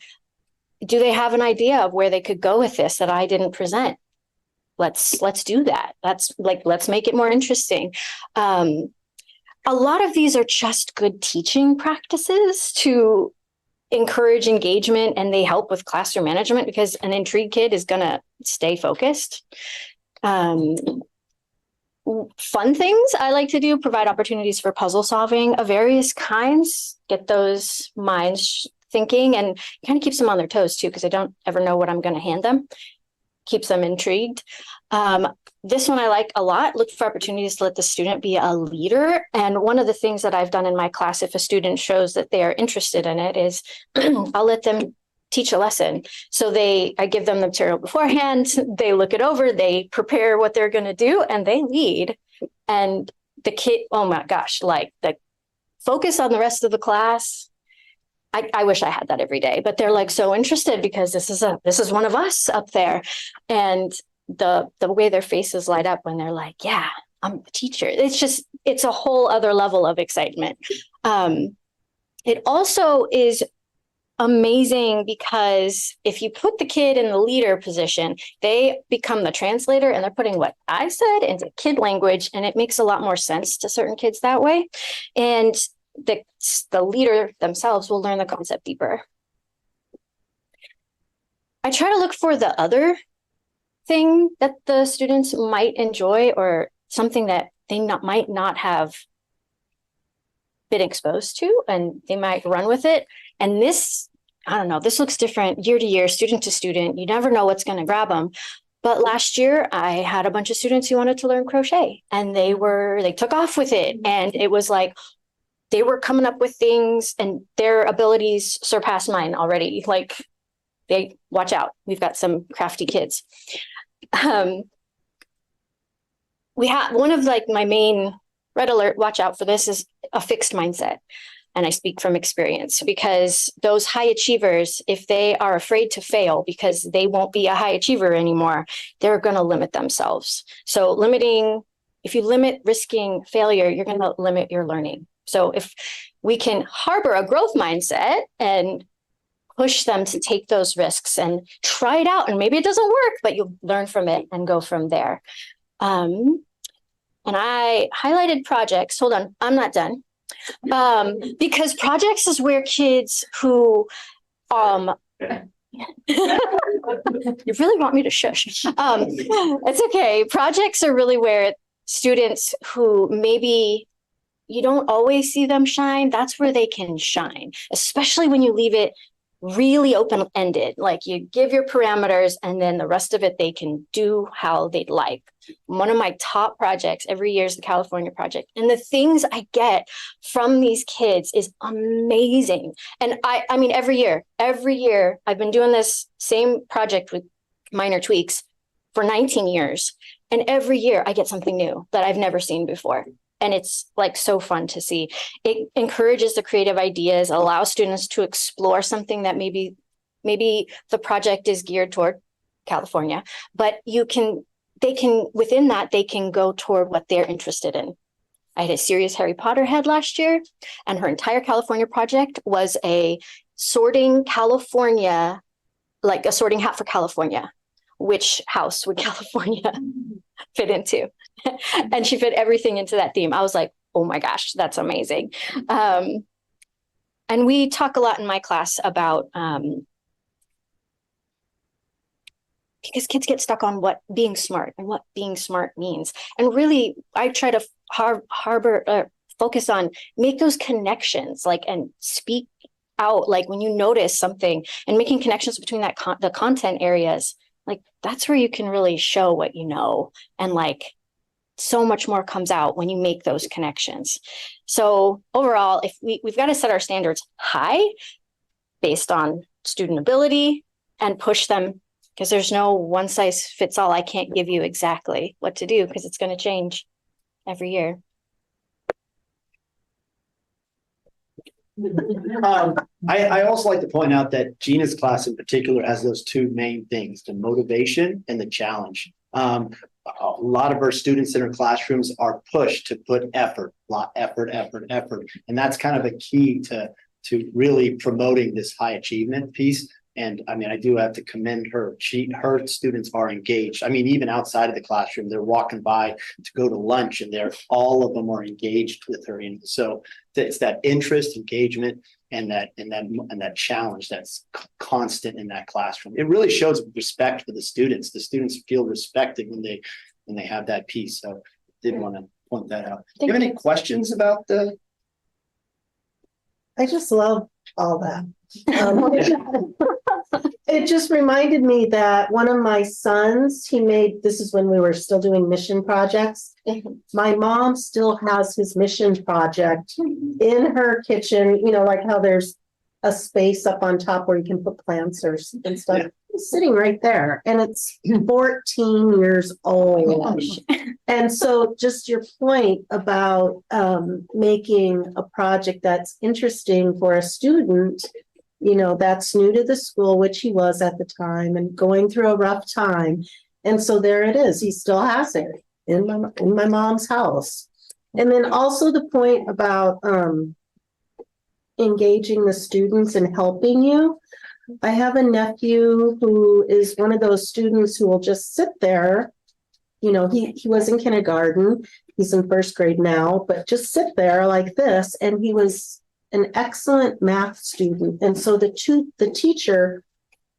do they have an idea of where they could go with this that I didn't present? Let's do that. Let's make it more interesting. A lot of these are just good teaching practices to encourage engagement, and they help with classroom management because an intrigued kid is going to stay focused. Fun things I like to do, provide opportunities for puzzle solving of various kinds, get those minds thinking, and kind of keeps them on their toes too, because I don't ever know what I'm going to hand them. keeps them intrigued. This one I like a lot. Look for opportunities to let the student be a leader. And one of the things that I've done in my class, if a student shows that they are interested in it, is I'll let them teach a lesson. So I give them the material beforehand, they look it over, they prepare what they're going to do, and they lead. And the kid, oh my gosh, like the focus on the rest of the class. I wish I had that every day, but they're like so interested because this is one of us up there. And the way their faces light up when they're like, yeah, I'm the teacher. It's a whole other level of excitement. It also is amazing because if you put the kid in the leader position, they become the translator and they're putting what I said into kid language, and it makes a lot more sense to certain kids that way. And the leader themselves will learn the concept deeper. I try to look for the other thing that the students might enjoy or something that they might not have been exposed to, and they might run with it. And this, I don't know, this looks different year to year, student to student. You never know what's going to grab them. But last year I had a bunch of students who wanted to learn crochet, and they took off with it. And it was like, they were coming up with things and their abilities surpassed mine already. Like, watch out. We've got some crafty kids. We have one of my main red alert, watch out for this, is a fixed mindset. And I speak from experience, because those high achievers, if they are afraid to fail because they won't be a high achiever anymore, they're going to limit themselves. So if you limit risking failure, you're going to limit your learning. So if we can harbor a growth mindset and push them to take those risks and try it out, and maybe it doesn't work, but you'll learn from it and go from there. And I highlighted projects. Hold on, I'm not done. Because projects is where kids who, you really want me to shush. It's okay. Projects are really where students who maybe you don't always see them shine, that's where they can shine, especially when you leave it really open-ended. Like, you give your parameters and then the rest of it they can do how they'd like. One of my top projects every year is the California project, and the things I get from these kids is amazing. And I mean every year I've been doing this same project with minor tweaks for 19 years, and every year I get something new that I've never seen before. And it's like so fun to see. It encourages the creative ideas, allows students to explore something that maybe the project is geared toward California, but within that, they can go toward what they're interested in. I had a serious Harry Potter head last year, and her entire California project was a sorting California, like a sorting hat for California. Which house would California fit into? And she fit everything into that theme. I was like, oh my gosh, that's amazing. And we talk a lot in my class about, because kids get stuck on what being smart means. And really, I try to focus on, make those connections, and speak out, when you notice something, and making connections between the content areas. That's where you can really show what you know, and so much more comes out when you make those connections. So overall, if we've got to set our standards high based on student ability and push them, because there's no one size fits all. I can't give you exactly what to do because it's going to change every year. I also like to point out that Gina's class in particular has those two main things, the motivation and the challenge. A lot of our students in our classrooms are pushed to put effort. And that's kind of a key to really promoting this high achievement piece. And I mean, I do have to commend her. Her students are engaged. I mean, even outside of the classroom, they're walking by to go to lunch, and all of them are engaged with her. And so it's that interest, engagement, and that challenge that's constant in that classroom. It really shows respect for the students. The students feel respected when they have that piece. So I did want to point that out. Do you have any questions about the? I just love all that. It just reminded me that one of my sons, this is when we were still doing mission projects. My mom still has his mission project in her kitchen, like how there's a space up on top where you can put plants and stuff. Yeah. It's sitting right there, and it's 14 years old. And so just your point about making a project that's interesting for a student, that's new to the school, which he was at the time, and going through a rough time. And so there it is. He still has it in my mom's house. And then also the point about engaging the students and helping you. I have a nephew who is one of those students who will just sit there. He was in kindergarten. He's in first grade now, but just sit there like this. And he was an excellent math student. And so the teacher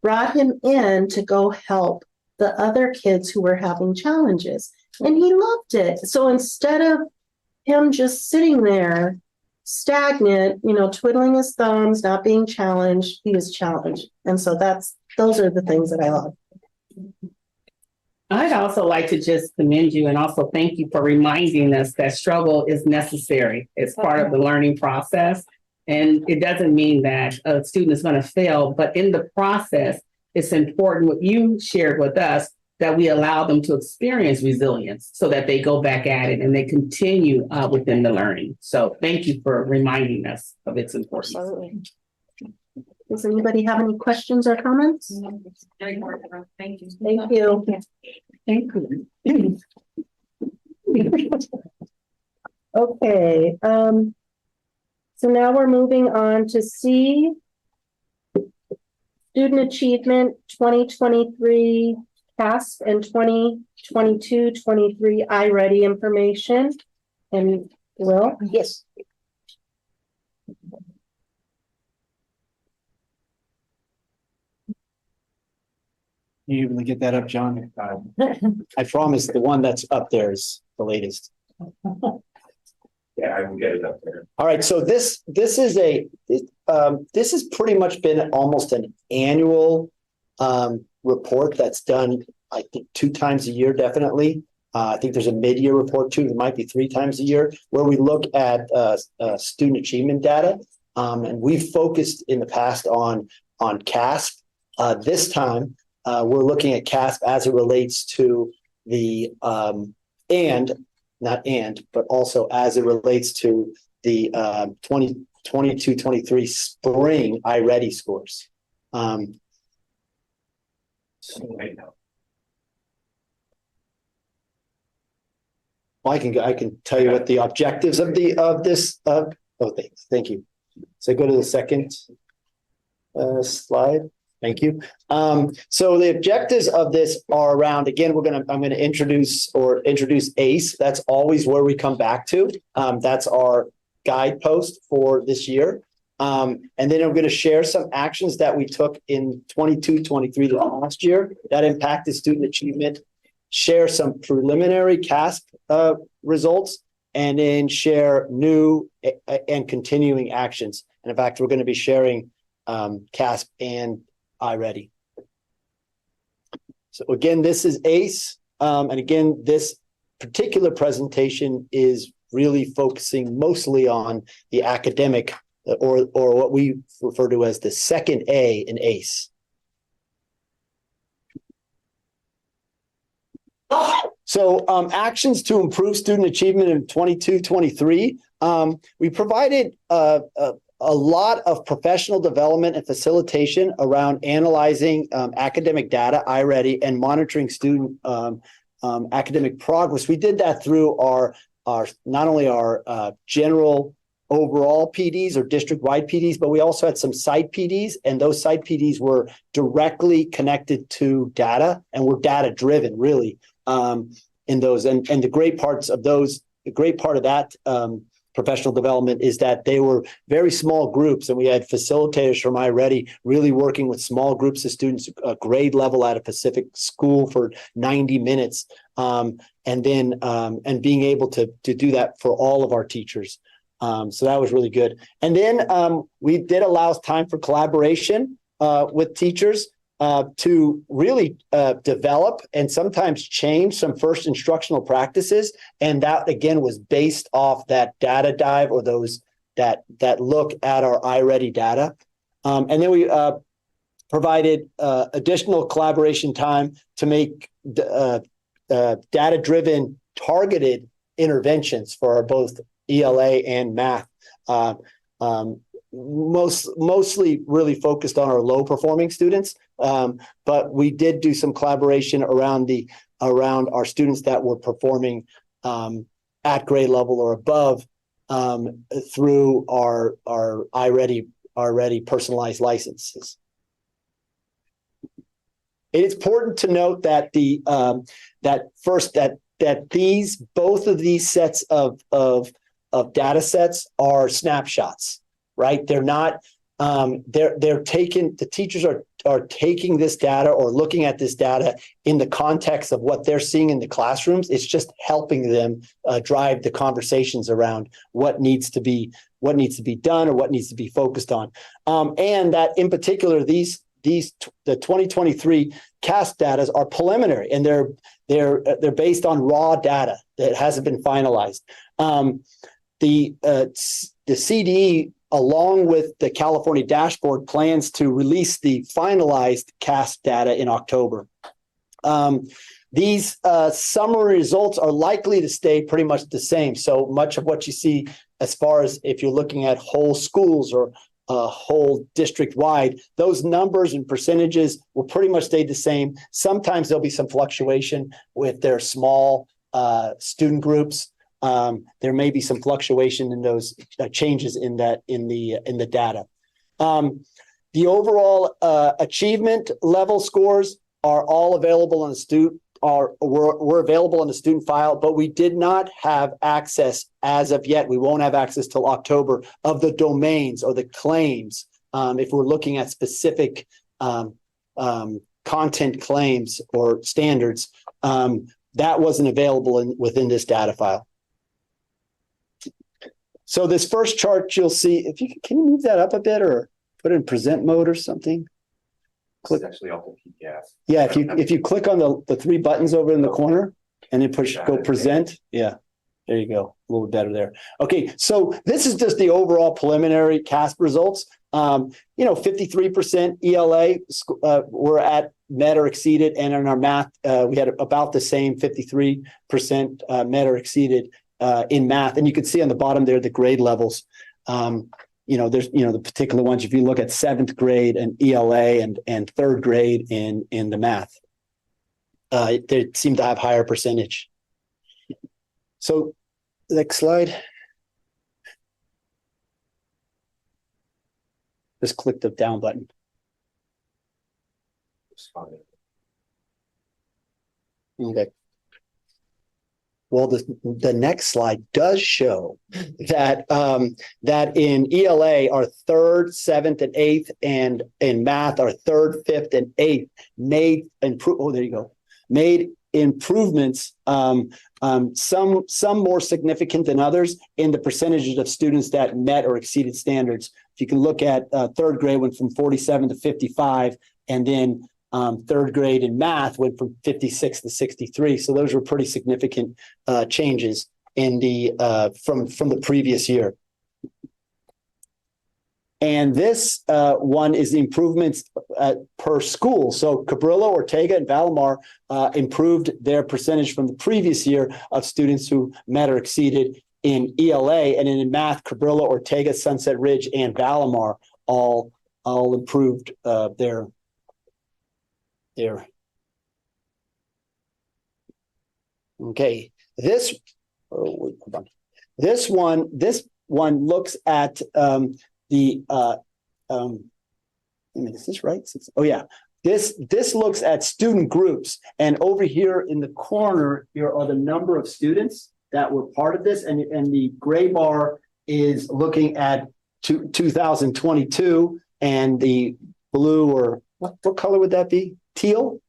brought him in to go help the other kids who were having challenges. And he loved it. So instead of him just sitting there stagnant, twiddling his thumbs, not being challenged, he was challenged. And so those are the things that I love. I'd also like to just commend you and also thank you for reminding us that struggle is necessary. It's part of the learning process. And it doesn't mean that a student is going to fail, but in the process, it's important what you shared with us, that we allow them to experience resilience so that they go back at it and they continue within the learning. So thank you for reminding us of its importance. Absolutely. Does anybody have any questions or comments? Thank you. Thank you. Thank you. Okay. So now we're moving on to C, Student Achievement 2023 CASP and 2022-23 iReady information. And Will? Yes. You able to get that up, John? I promise the one that's up there is the latest. Yeah, I will get it up there. All right, so this has pretty much been almost an annual report that's done, I think, 2 times a year, definitely. I think there's a mid-year report too. It might be 3 times a year, where we look at student achievement data. And we've focused in the past on CASP. This time, we're looking at CASP as it relates to the but also as it relates to the 2022-23 spring iReady scores. Well, I can tell you what the objectives of this. Thank you. So go to the second slide. Thank you. So the objectives of this are around, again, I'm gonna introduce ACE. That's always where we come back to. That's our guidepost for this year. And then I'm gonna share some actions that we took in 22-23 last year that impacted student achievement, share some preliminary CASP results, and then share new and continuing actions. And in fact, we're gonna be sharing CASP and iReady. So again, this is ACE. And again, this particular presentation is really focusing mostly on the academic or what we refer to as the second A in ACE. So actions to improve student achievement in 22-23. We provided a lot of professional development and facilitation around analyzing academic data, iReady, and monitoring student academic progress. We did that through our not only our general overall PDs or district-wide PDs, but we also had some site PDs, and those site PDs were directly connected to data and were data-driven, really, in those. And the great parts of those, the great part of that professional development is that they were very small groups, and we had facilitators from iReady really working with small groups of students, a grade level at a Pacific school for 90 minutes, and then and being able to do that for all of our teachers. So that was really good. And then we did allow time for collaboration with teachers. to really develop and sometimes change some first instructional practices. And that, again, was based off that data dive or that look at our iReady data. And then we provided additional collaboration time to make data-driven targeted interventions for both ELA and math. Mostly really focused on our low performing students. But we did do some collaboration around our students that were performing at grade level or above through our iReady personalized licenses. It is important to note that both of these sets of data sets are snapshots, right? They're not, the teachers are taking this data or looking at this data in the context of what they're seeing in the classrooms. It's just helping them drive the conversations around what needs to be done or what needs to be focused on. And that in particular, the 2023 CAST data are preliminary, and they're based on raw data that hasn't been finalized. The CDE, along with the California dashboard, plans to release the finalized CAST data in October. These summary results are likely to stay pretty much the same. So much of what you see as far as if you're looking at whole schools or whole district wide, those numbers and percentages will pretty much stay the same. Sometimes there'll be some fluctuation with their small student groups. There may be some fluctuation in those changes in the data. The overall achievement level scores are all available on the student were available on the student file, but we did not have access as of yet. We won't have access till October of the domains or the claims. If we're looking at specific content claims or standards, that wasn't available within this data file. So this first chart you'll see, if you can you move that up a bit or put it in present mode or something? Click. It's actually off the PDF. Yeah, if you click on the three buttons over in the corner and then go present, yeah, there you go, a little bit better there. Okay, so this is just the overall preliminary CAST results. 53% ELA were at met or exceeded, and in our math, we had about the same 53% met or exceeded in math. And you can see on the bottom there the grade levels. There's the particular ones. If you look at 7th grade and ELA and 3rd grade in the math, they seem to have higher percentage. So next slide. Just click the down button. Okay. Well, the next slide does show that that in ELA, our 3rd, 7th, and 8th, and in math, our 3rd, 5th, and 8th made improvements. Some more significant than others in the percentages of students that met or exceeded standards. If you can look at 3rd grade went from 47 to 55, and then 3rd grade in math went from 56 to 63. So those were pretty significant changes in the from the previous year. And this one is the improvements per school. So Cabrillo, Ortega, and Valimar improved their percentage from the previous year of students who met or exceeded in ELA, and in math, Cabrillo, Ortega, Sunset Ridge, and Valimar all improved their. Okay, this one looks at is this right? Oh yeah, this looks at student groups, and over here in the corner here are the number of students that were part of this, and the gray bar is looking at 2022, and the blue, or what color would that be? Teal?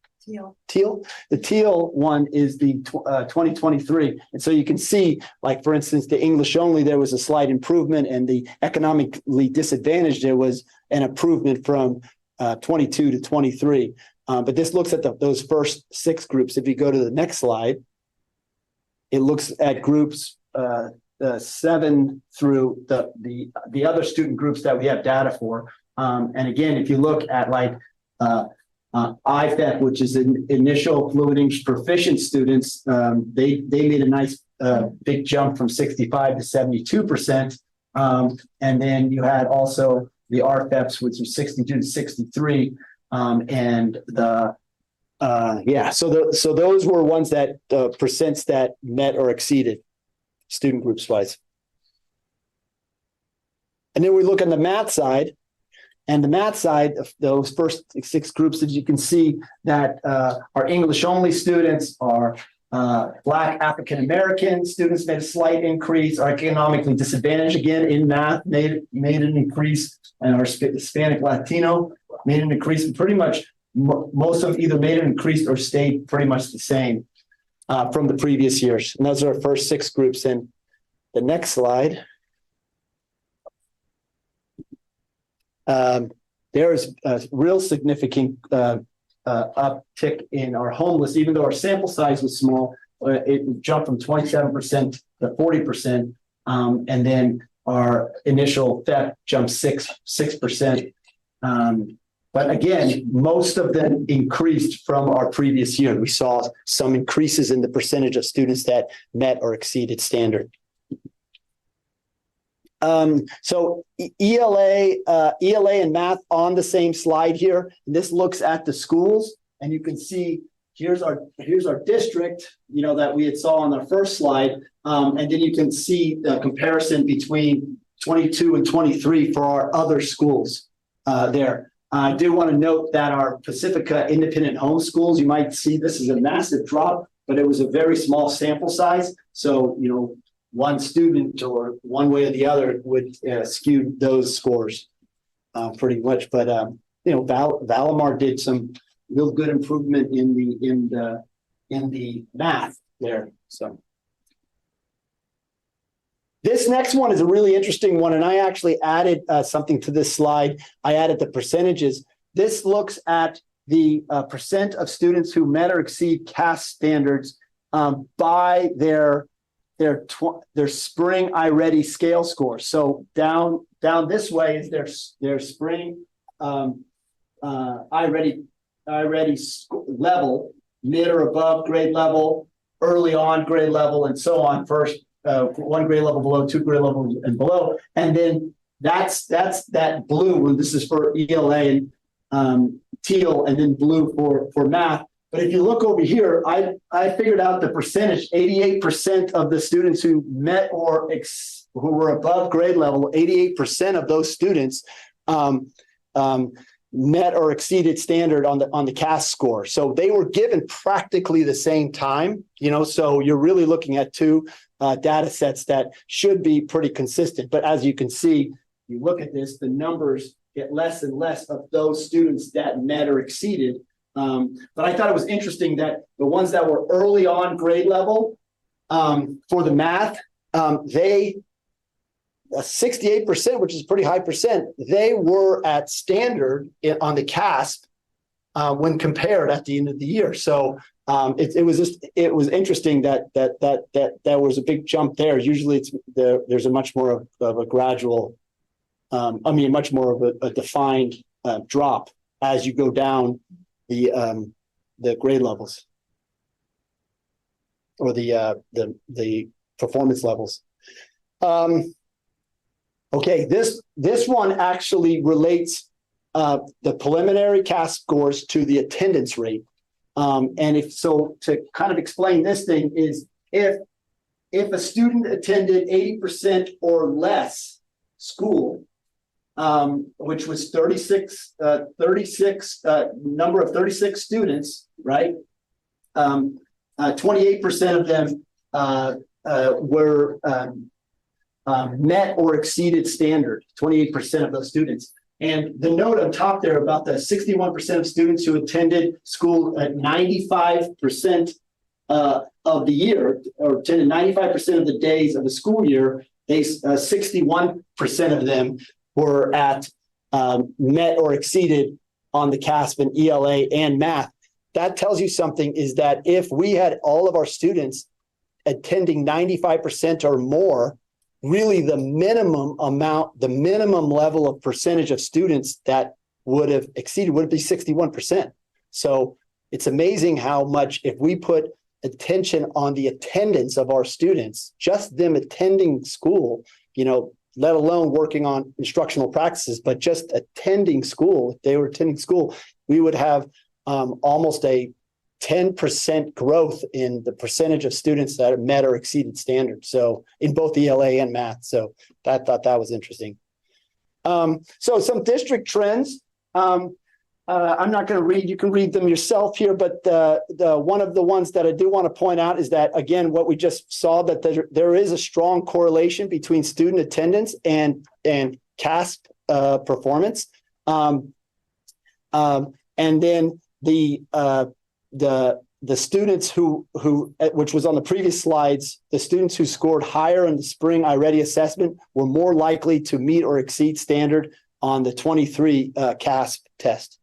Teal. The teal one is the 2023. And so you can see, like, for instance, the English only, there was a slight improvement, and the economically disadvantaged, there was an improvement from 22 to 23. But this looks at those first 6 groups. If you go to the next slide, it looks at groups 7 through the other student groups that we have data for. And again, if you look at like IFEP, which is initial fluent English proficient students, they made a nice big jump from 65 to 72%. And then you had also the RFEPs, which was 62 to 63. And so those were ones that percents that met or exceeded student groups wise. And then we look on the math side, and the math side of those first 6 groups, as you can see that our English only students, our Black African American students made a slight increase. Our economically disadvantaged, again in math, made an increase, and our Hispanic Latino made an increase. And pretty much most of them either made an increase or stayed pretty much the same from the previous years. And those are our first 6 groups. And the next slide. There is a real significant uptick in our homeless, even though our sample size was small. It jumped from 27% to 40%, and then our initial theft jumped 6%. But again, most of them increased from our previous year. We saw some increases in the percentage of students that met or exceeded standard. So ELA and math on the same slide here. And this looks at the schools, and you can see here's our district, that we had saw on the first slide. And then you can see the comparison between 22 and 23 for our other schools there. I do want to note that our Pacifica independent home schools, you might see this is a massive drop, but it was a very small sample size. So, one student or one way or the other would skew those scores pretty much. But Valimar did some real good improvement in the math there. So this next one is a really interesting one, and I actually added something to this slide. I added the percentages. This looks at the percent of students who met or exceed CAS standards by their spring iReady scale score. So down this way is their spring iReady level, mid or above grade level, early on grade level, and so on. First 1 grade level below, 2 grade levels and below, and then that's that blue. This is for ELA and teal, and then blue for math. But if you look over here, I figured out the percentage. 88% of the students who met or who were above grade level, 88% of those students met or exceeded standard on the CAS score. So they were given practically the same time. So you're really looking at 2 data sets that should be pretty consistent. But as you can see, you look at this, the numbers get less and less of those students that met or exceeded. But I thought it was interesting that the ones that were early on grade level for the math, they 68%, which is a pretty high percent, they were at standard on the CASP when compared at the end of the year. So it was interesting that was a big jump there. Usually there's a much more of a gradual, much more of a defined drop as you go down the grade levels or the performance levels. Okay, this one actually relates the preliminary CAS scores to the attendance rate. And to kind of explain this thing is if a student attended 80% or less school, which was 36 students, right? 28% of them were met or exceeded standard, 28% of those students. And the note on top there about the 61% of students who attended school at 95% of the year, or attended 95% of the days of the school year, 61% of them were at met or exceeded on the CASP and ELA and math. That tells you something, is that if we had all of our students attending 95% or more, really the minimum level of percentage of students that would have exceeded would be 61%. So it's amazing how much, if we put attention on the attendance of our students, just them attending school, let alone working on instructional practices, but just attending school, if they were attending school, we would have almost a 10% growth in the percentage of students that met or exceeded standards. So in both ELA and math. So I thought that was interesting. So some district trends. I'm not going to read, you can read them yourself here, but one of the ones that I do want to point out is that, again, what we just saw, that there is a strong correlation between student attendance and CASP performance. And then the students who, which was on the previous slides, the students who scored higher in the spring iReady assessment were more likely to meet or exceed standard on the 23 CASP test.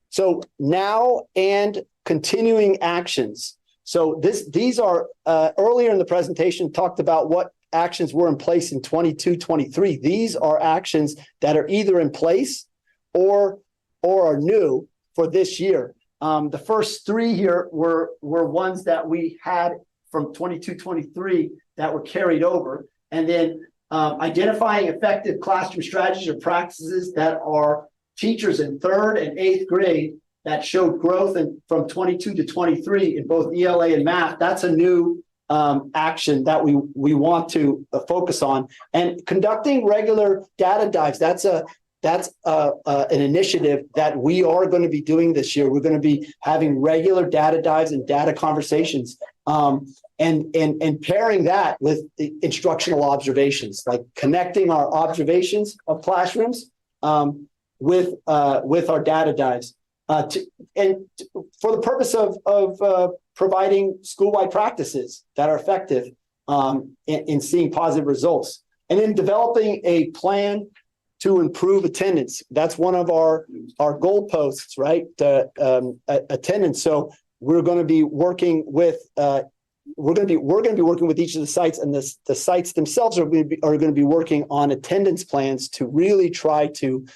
So now and continuing actions. So these are earlier in the presentation talked about what actions were in place in 22-23. These are actions that are either in place or are new for this year. The first three here were ones that we had from 22-23 that were carried over, and then identifying effective classroom strategies or practices that are teachers in 3rd and 8th grade that showed growth from 22 to 23 in both ELA and math. That's a new action that we want to focus on. And conducting regular data dives, that's an initiative that we are going to be doing this year. We're going to be having regular data dives and data conversations, and pairing that with the instructional observations, like connecting our observations of classrooms with our data dives, and for the purpose of providing school-wide practices that are effective in seeing positive results, and then developing a plan to improve attendance. That's one of our goalposts, right? Attendance. So we're going to be working with we're going to be working with each of the sites, and the sites themselves are going to be working on attendance plans to really try to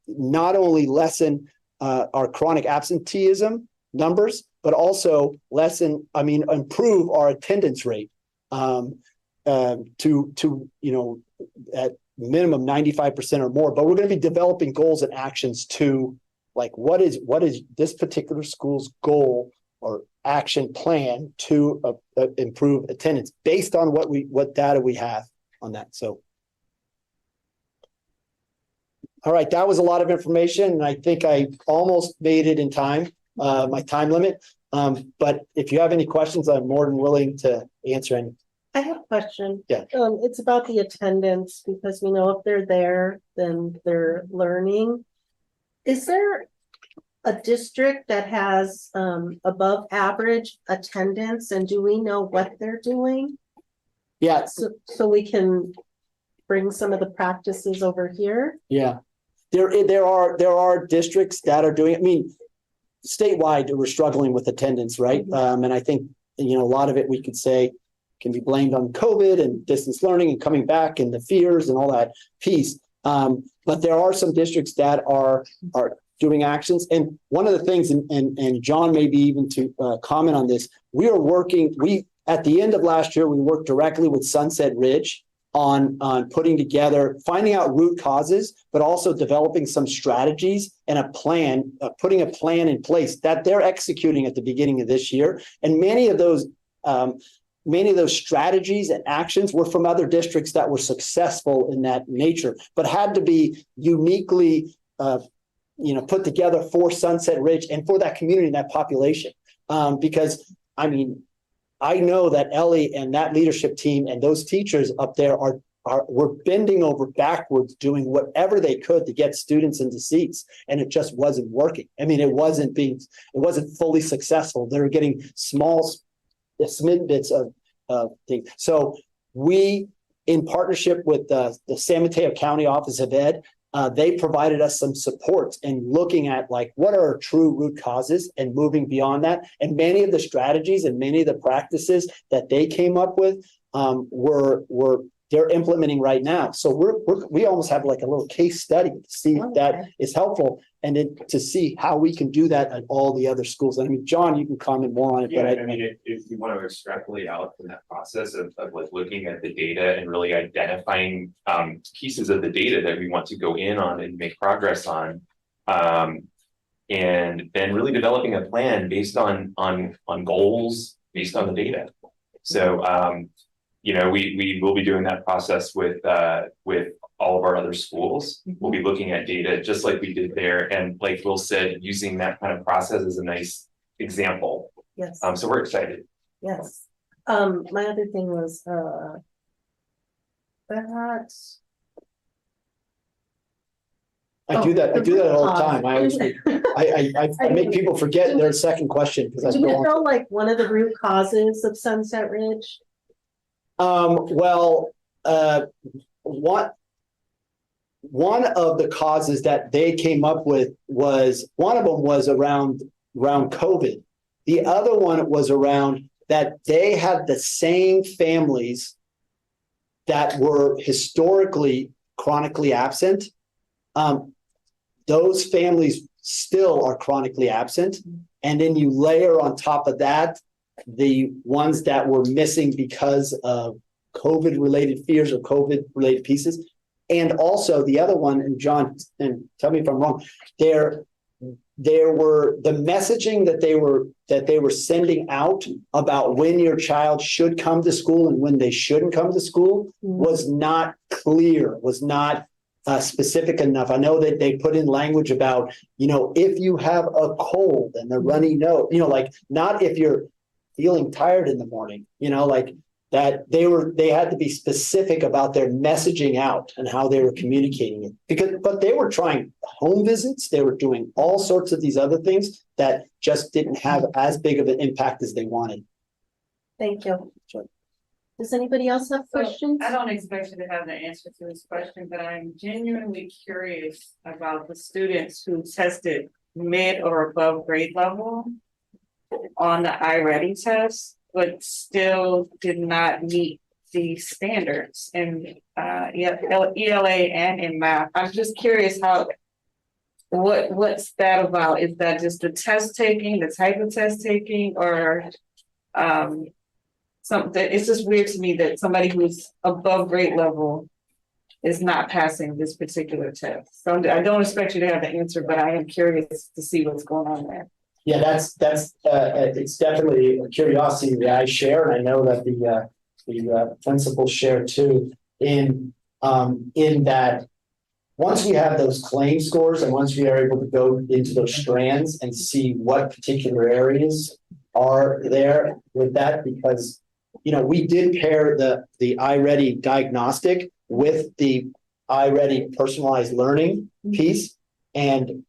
not only lessen our chronic absenteeism numbers, but also improve our attendance rate to at minimum 95% or more. But we're going to be developing goals and actions to, like, what is this particular school's goal or action plan to improve attendance based on what data we have on that. So, all right, that was a lot of information, and I think I almost made it in time, my time limit. But if you have any questions, I'm more than willing to answer any. I have a question. Yeah. It's about the attendance, because we know if they're there, then they're learning. Is there a district that has above average attendance, and do we know what they're doing? Yeah. So we can bring some of the practices over here. Yeah. There are districts that are doing, I mean, statewide, we're struggling with attendance, right? Mm-hmm. And I think, a lot of it we could say can be blamed on COVID and distance learning and coming back and the fears and all that piece. But there are some districts that are doing actions. And one of the things, and John maybe even to comment on this, at the end of last year, we worked directly with Sunset Ridge on putting together, finding out root causes, but also developing some strategies and a plan, putting a plan in place that they're executing at the beginning of this year. And many of those strategies and actions were from other districts that were successful in that nature, but had to be uniquely put together for Sunset Ridge and for that community and that population. Because, I mean, I know that Ellie and that leadership team and those teachers up there were bending over backwards doing whatever they could to get students into seats, and it just wasn't working. I mean, it wasn't fully successful. They were getting small bits of things. So we, in partnership with the San Mateo County Office of Ed, they provided us some support in looking at like what are true root causes and moving beyond that. And many of the strategies and many of the practices that they came up with they're implementing right now. So we almost have like a little case study to see if that is helpful, and then to see how we can do that at all the other schools. I mean, John, you can comment more on it. Yeah, but I mean, if you want to extrapolate out from that process of like looking at the data and really identifying pieces of the data that we want to go in on and make progress on, and then really developing a plan based on goals based on the data. So we will be doing that process with all of our other schools. We'll be looking at data just like we did there, and like Will said, using that kind of process as a nice example. Yes. So we're excited. Yes. My other thing was that I do that all the time. I always I make people forget their second question because I do you go on. know like one of the root causes of Sunset Ridge? One of the causes that they came up with was, one of them was around COVID. The other one was around that they had the same families that were historically chronically absent. Those families still are chronically absent. And then you layer on top of that the ones that were missing because of COVID-related fears or COVID-related pieces. And also the other one, and John, and tell me if I'm wrong, there were the messaging that they were sending out about when your child should come to school and when they shouldn't come to school was not clear, was not specific enough. I know that they put in language about, if you have a cold and a runny nose, like not if you're feeling tired in the morning, like that they had to be specific about their messaging out and how they were communicating it. But they were trying home visits, they were doing all sorts of these other things that just didn't have as big of an impact as they wanted. Thank you. Sure. Does anybody else have questions? I don't expect you to have the answer to this question, but I'm genuinely curious about the students who tested mid or above grade level on the iReady test, but still did not meet the standards in ELA and in math. I'm just curious what's that about? Is that just the test taking, the type of test taking, or something? It's just weird to me that somebody who's above grade level is not passing this particular test. So I don't expect you to have the answer, but I am curious to see what's going on there. Yeah, that's it's definitely a curiosity that I share, and I know that the principals share too. In that, once we have those claim scores, and once we are able to go into those strands and see what particular areas are there with that, because we did pair the iReady diagnostic with the iReady personalized learning piece, and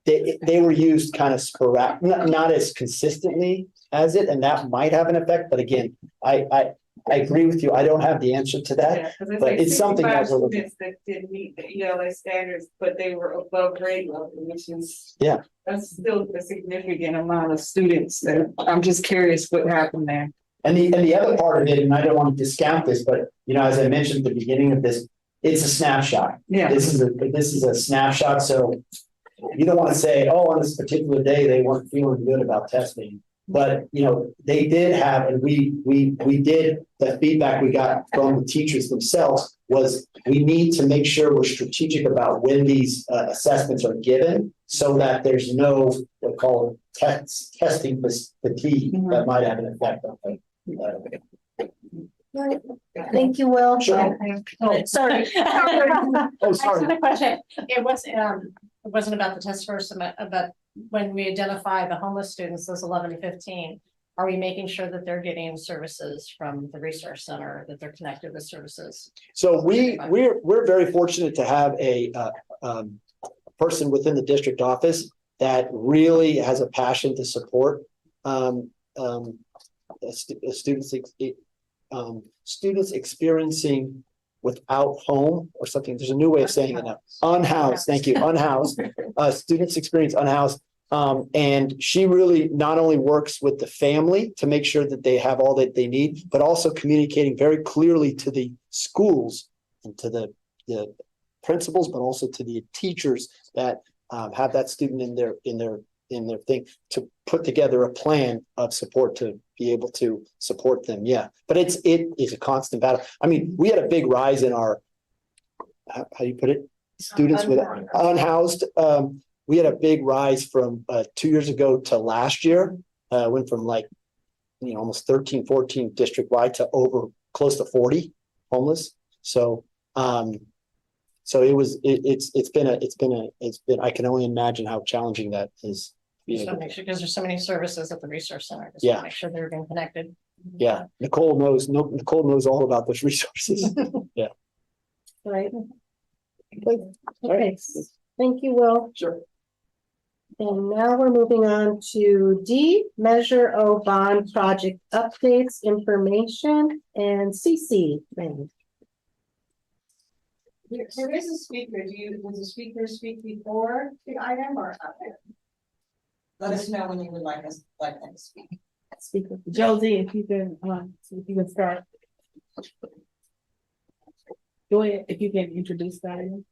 they were used kind of sporadic, not as consistently as it, and that might have an effect. But again, I agree with you. I don't have the answer to that, but it's something that we're looking at. That didn't meet the ELA standards, but they were above grade level, which is that's still a significant amount of students. That I'm just curious what happened there. And the other part of it, and I don't want to discount this, but as I mentioned at the beginning of this, it's a snapshot. Yeah. This is a snapshot. So you don't want to say, oh, on this particular day they weren't feeling good about testing. But they did have, and we did, the feedback we got from the teachers themselves was we need to make sure we're strategic about when these assessments are given, so that there's no what we call testing fatigue that might have an effect on them. Right. Thank you, Will. Sure. Sorry. Oh, sorry. The question, it wasn't about the test first, about when we identify the homeless students, those 11 to 15, are we making sure that they're getting services from the resource center, that they're connected with services? So we're very fortunate to have a person within the district office that really has a passion to support students experiencing without home or something. There's a new way of saying it now. Unhoused, thank you, unhoused. Students experience unhoused. And she really not only works with the family to make sure that they have all that they need, but also communicating very clearly to the schools and to the principals, but also to the teachers that have that student in their thing, to put together a plan of support to be able to support them. Yeah, but it is a constant battle. I mean, we had a big rise in our, how do you put it? Students with unhoused. We had a big rise from 2 years ago to last year. Went from like, almost 13, 14 district wide to over close to 40 homeless. So it's been, I can only imagine how challenging that is. Just want to make sure, because there's so many services at the resource center. Just Yeah. want to make sure they're being connected. Yeah. Nicole knows all about those resources. Yeah. Right. Okay, thank you, Will. Sure. And now we're moving on to D, Measure O bond project updates, information, and CC. There is a speaker. Does the speaker speak before the item or after? Let us know when you would like them to speak. Speaker. Josie, if you can start. Go ahead, if you can introduce that item.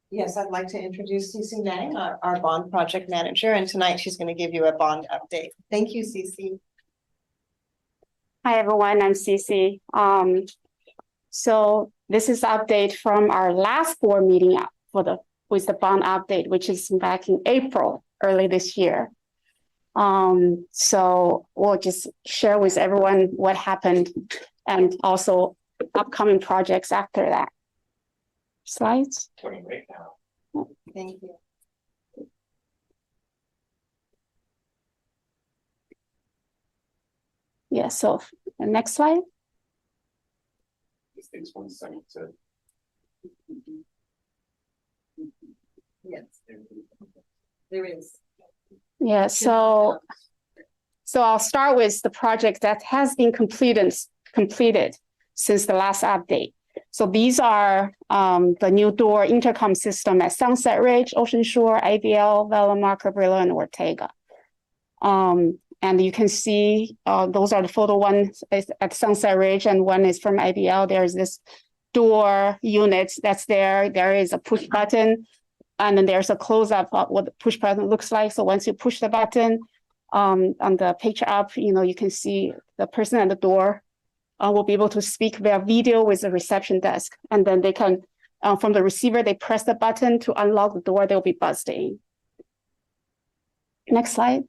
Yes, I'd like to introduce Cece Nang, our bond project manager, and tonight she's going to give you a bond update. Thank you, Cece. Hi, everyone. I'm Cece. So this is update from our last board meeting with the bond update, which is back in April, early this year. So we'll just share with everyone what happened and also upcoming projects after that. Slides. Right now. Thank you. Yeah, so the next slide. This takes 1 second to. Yes, there is. Yeah, so I'll start with the project that has been completed since the last update. So these are the new door intercom system at Sunset Ridge, Ocean Shore, IBL, Velomar, Cabrillo, and Ortega. And you can see those are the photo. One is at Sunset Ridge and one is from IBL. There's this door unit that's there. There is a push button, and then there's a close-up of what the push button looks like. So once you push the button on the picture up, you can see the person at the door will be able to speak via video with the reception desk. And then they can, from the receiver, they press the button to unlock the door, they'll be buzzed in. Next slide.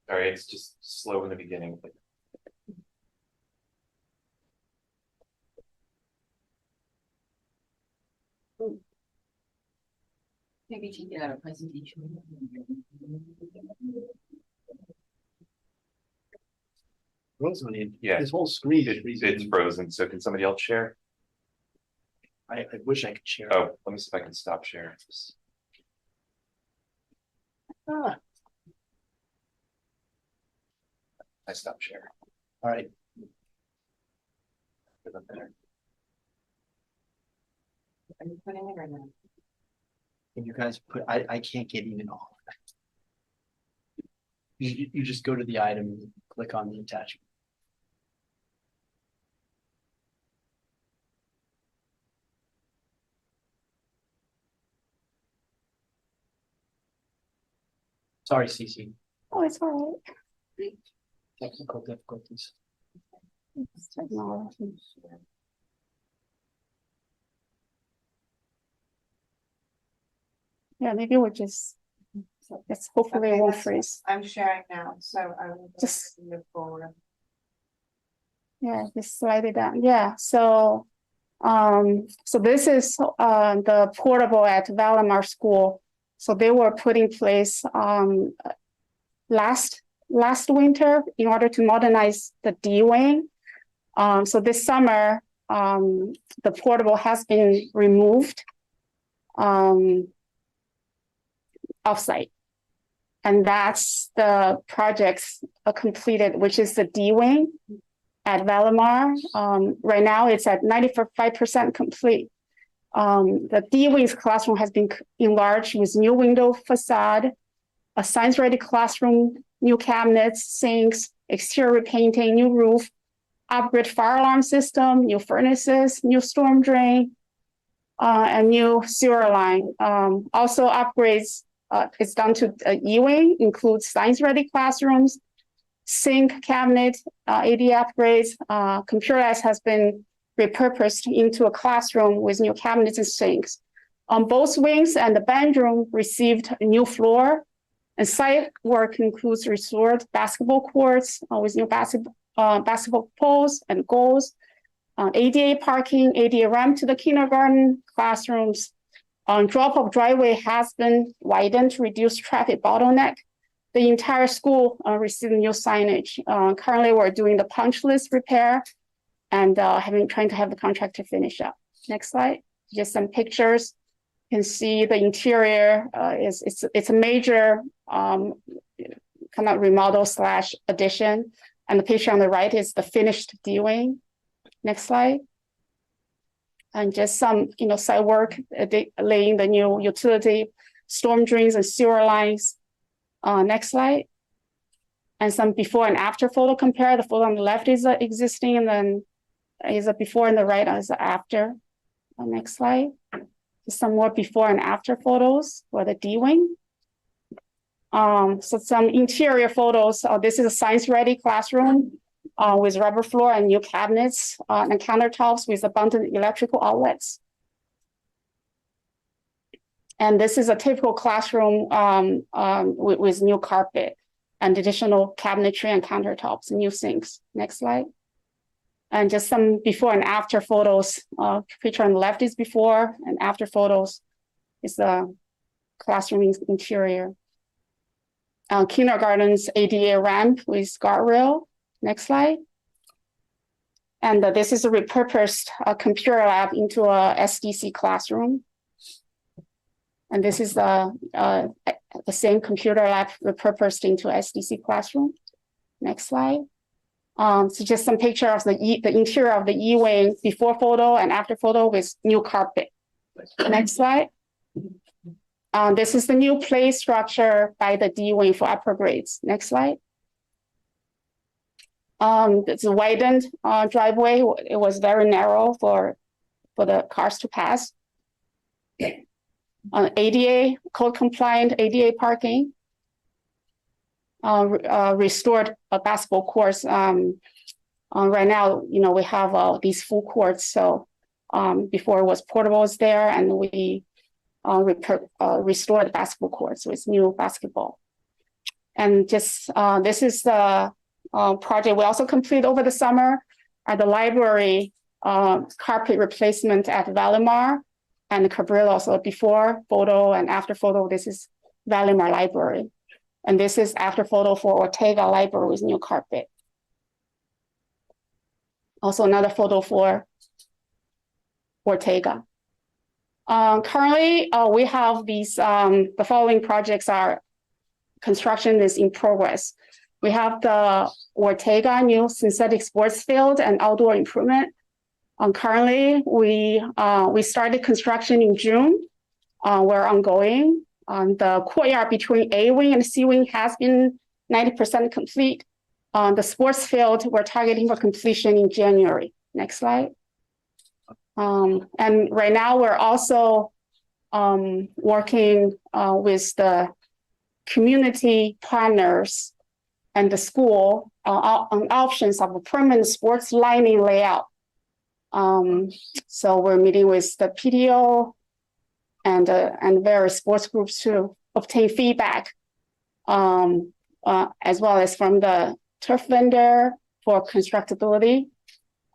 Sorry, it's just slow in the beginning. Maybe she can have a presentation. Yeah, This whole screen it's frozen. So can somebody else share? I wish I could share. Oh, let me see if I can stop sharing. I stopped sharing. All right. Put it up there. Are you putting it right now? Can you guys put, I can't get even all of that. You just go to the item and click on the attachment. Sorry, Cece. Oh, it's all right. Technical difficulties. It's technology. Yeah, maybe we'll just, hopefully it won't freeze. I'm sharing now, so I will Just move forward. Yeah, just slide it down. Yeah, so this is the portable at Valamar School. So they were put in place last winter in order to modernize the D wing. So this summer, the portable has been removed offsite. And that's the projects completed, which is the D wing at Valimar. Right now it's at 95% complete. The D wing's classroom has been enlarged with new window facade, a science-ready classroom, new cabinets, sinks, exterior painting, new roof, upgrade fire alarm system, new furnaces, new storm drain, and new sewer line. Also upgrades, it's done to E-wing, includes science-ready classrooms, sink cabinet, AD upgrades, computer labs has been repurposed into a classroom with new cabinets and sinks. On both wings and the band room received a new floor, and site work includes restored basketball courts with new basketball poles and goals, ADA parking, ADA ramp to the kindergarten classrooms. Drop-off driveway has been widened to reduce traffic bottleneck. The entire school received new signage. Currently, we're doing the punch list repair and trying to have the contractor finish up. Next slide. Just some pictures. You can see the interior it's a major kind of remodel / addition. And the picture on the right is the finished D wing. Next slide. And just some, site work, laying the new utility, storm drains and sewer lines. Next slide. And some before and after photo compare. The photo on the left is existing, and then is a before, and the right is after. Next slide. Just some more before and after photos for the D wing. So some interior photos. This is a science-ready classroom with rubber floor and new cabinets and countertops with abundant electrical outlets. And this is a typical classroom with new carpet and additional cabinetry and countertops, new sinks. Next slide. And just some before and after photos. Picture on the left is before, and after photos is the classroom interior. Kindergarten's ADA ramp with guardrail. Next slide. And this is a repurposed computer lab into a SDC classroom. And this is the same computer lab repurposed into SDC classroom. Next slide. So just some picture of the interior of the E-wing before photo and after photo with new carpet. Next slide. This is the new play structure by the D-wing for upper grades. Next slide. It's a widened driveway. It was very narrow for the cars to pass. ADA, code compliant ADA parking. Restored basketball courts. Right now, we have these full courts. So before it was portables there, and we restored basketball courts with new basketball. And just this is the project we also completed over the summer at the library, carpet replacement at Valimar and Cabrillo. Also before photo and after photo, this is Valimar Library. And this is after photo for Ortega Library with new carpet. Also another photo for Ortega. Currently, we have these, the following projects are, construction is in progress. We have the Ortega new synthetic sports field and outdoor improvement. Currently, we started construction in June. We're ongoing. The courtyard between A wing and C wing has been 90% complete. The sports field, we're targeting for completion in January. Next slide. And right now we're also working with the community partners and the school on options of a permanent sports lining layout. So we're meeting with the PTO and various sports groups to obtain feedback, as well as from the turf vendor for constructability.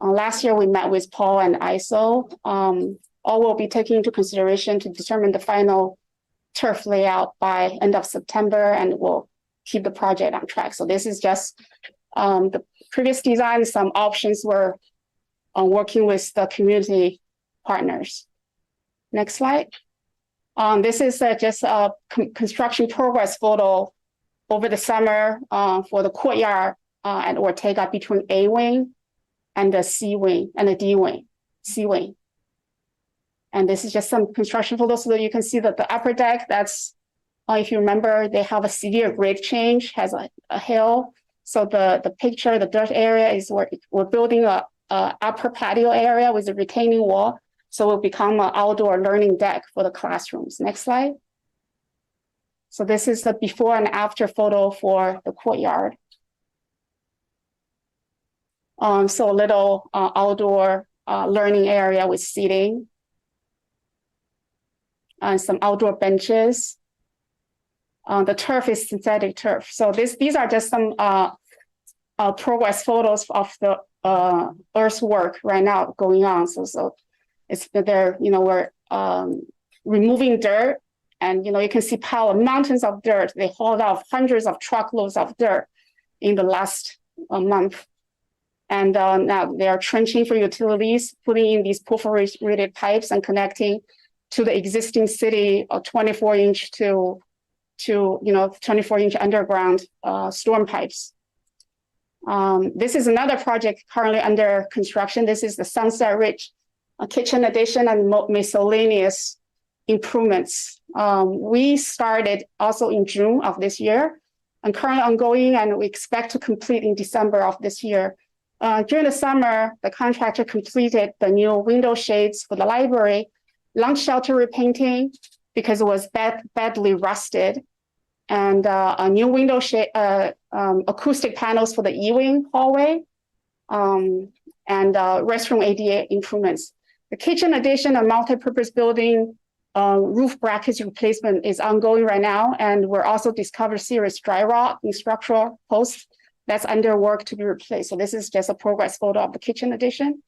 Last year, we met with Paul and ISO. All will be taken into consideration to determine the final turf layout by end of September, and we'll keep the project on track. So this is just the previous design, some options we're working with the community partners. Next slide. This is just a construction progress photo over the summer, for the courtyard, at Ortega between A wing and the C wing and the D wing, C wing. And this is just some construction photos so that you can see that the upper deck, that's, if you remember, they have a severe grade change, has a hill. So the picture, the dirt area is where we're building a upper patio area with a retaining wall. So it will become an outdoor learning deck for the classrooms. Next slide. So this is the before and after photo for the courtyard. So a little outdoor learning area with seating. And some outdoor benches. The turf is synthetic turf. So these are just some progress photos of the earthwork right now going on. So it's there, we're removing dirt, and you can see mountains of dirt. They hauled off hundreds of truckloads of dirt in the last month. And now they are trenching for utilities, putting in these perforated pipes and connecting to the existing city 24-inch to 24-inch underground storm pipes. This is another project currently under construction. This is the Sunset Ridge kitchen addition and miscellaneous improvements. We started also in June of this year and currently ongoing, and we expect to complete in December of this year. During the summer, the contractor completed the new window shades for the library, lunch shelter repainting because it was badly rusted, and a new window shade, acoustic panels for the E-wing hallway, and restroom ADA improvements. The kitchen addition and multi-purpose building roof brackets replacement is ongoing right now, and we're also discovered serious dry rot in structural posts that's under work to be replaced. So this is just a progress photo of the kitchen addition,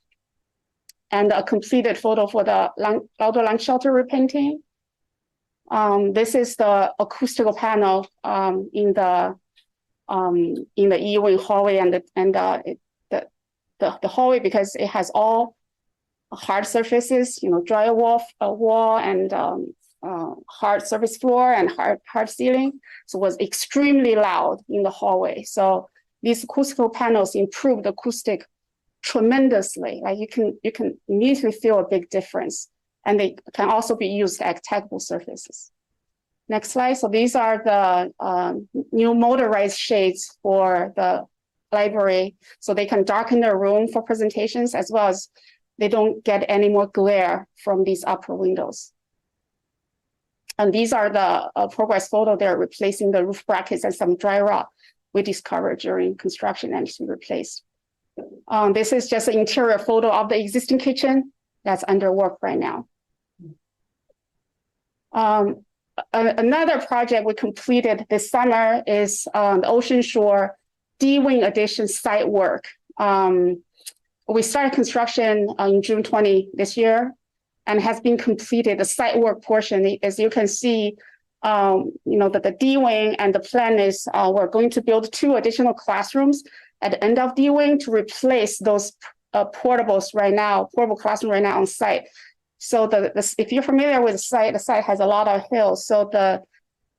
and a completed photo for the outdoor lunch shelter repainting. This is the acoustical panel in the E-wing hallway and the hallway, because it has all hard surfaces, dry wall and hard surface floor and hard ceiling. So it was extremely loud in the hallway. So these acoustical panels improve the acoustic tremendously. Like you can immediately feel a big difference, and they can also be used as taggable surfaces. Next slide. So these are the new motorized shades for the library, so they can darken their room for presentations, as well as they don't get any more glare from these upper windows. And these are the progress photo. They're replacing the roof brackets and some dry rot we discovered during construction and to be replaced. This is just an interior photo of the existing kitchen that's under work right now. Another project we completed this summer is the Ocean Shore D-wing addition site work. We started construction in June 20 this year and has been completed. The site work portion, as you can see, that the D-wing and the plan is we're going to build 2 additional classrooms at the end of D-wing to replace those portable classroom right now on site. So if you're familiar with the site has a lot of hills. So the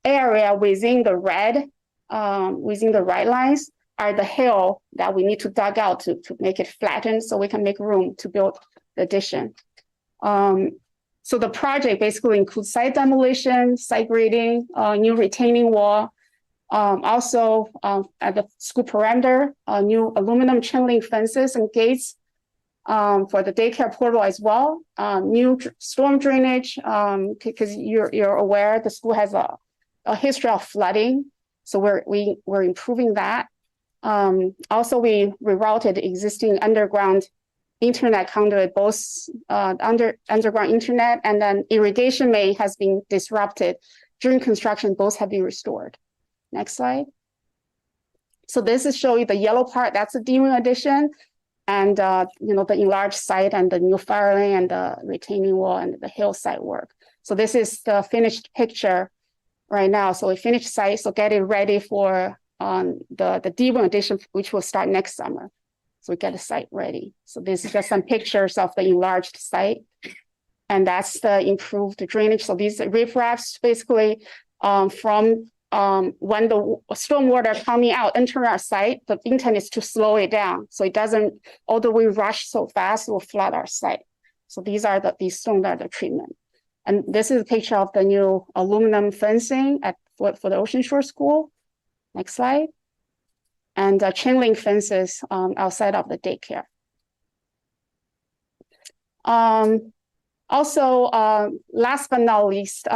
area within the red lines are the hill that we need to dug out to make it flattened so we can make room to build the addition. So the project basically includes site demolition, site grading, new retaining wall, also at the school perimeter, new aluminum chain link fences and gates for the daycare portal as well, new storm drainage, because you're aware the school has a history of flooding, so we're improving that. Also, we rerouted existing underground internet conduit, both underground internet and then irrigation main has been disrupted during construction. Both have been restored. Next slide. So this is showing the yellow part. That's the D-wing addition, and the enlarged site and the new fire lane and the retaining wall and the hillside work. So this is the finished picture right now. So we finished site, so get it ready for the D-wing addition, which will start next summer. So we get the site ready. So this is just some pictures of the enlarged site, and that's the improved drainage. So these riprafs basically from when the stormwater coming out, entering our site, the intent is to slow it down. So it doesn't, although we rush so fast, it will flood our site. So these are these stormwater treatment. And this is a picture of the new aluminum fencing for the Ocean Shore School. Next slide. And chain link fences outside of the daycare. Also, last but not least,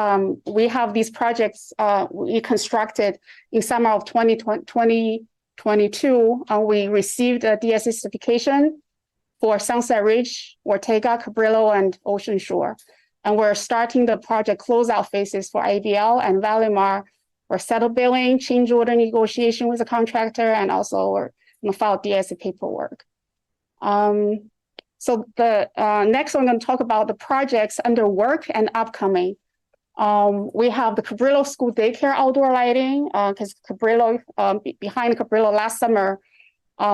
we have these projects we constructed in summer of 2022. We received a DSA certification for Sunset Ridge, Ortega, Cabrillo, and Ocean Shore. And we're starting the project closeout phases for IBL and Valimar. We're settle billing, change order negotiation with the contractor, and also we're going to file DSA paperwork. So the next I'm going to talk about the projects under work and upcoming. We have the Cabrillo School Daycare outdoor lighting, because Cabrillo, behind Cabrillo last summer,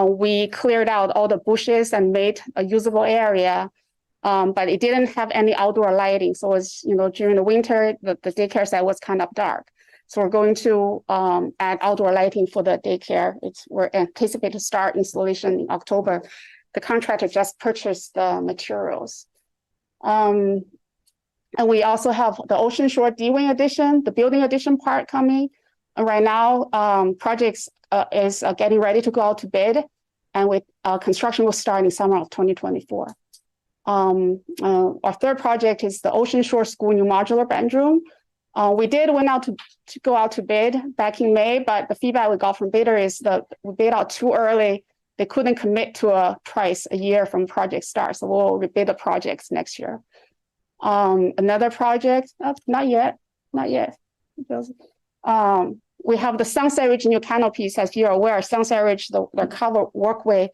we cleared out all the bushes and made a usable area, but it didn't have any outdoor lighting. So it's, during the winter, the daycare site was kind of dark. So we're going to add outdoor lighting for the daycare. We're anticipating to start installation in October. The contractor just purchased the materials. And we also have the Ocean Shore D-Wing addition, the building addition part coming. And right now, projects is getting ready to go out to bid, and with construction will start in summer of 2024. Our third project is the Ocean Shore School new modular bedroom. We went out to go out to bid back in May, but the feedback we got from bidder is that we bid out too early. They couldn't commit to a price a year from project start, so we'll rebid the projects next year. Another project, not yet. We have the Sunset Ridge new canopies. As you're aware, Sunset Ridge, the cover walkway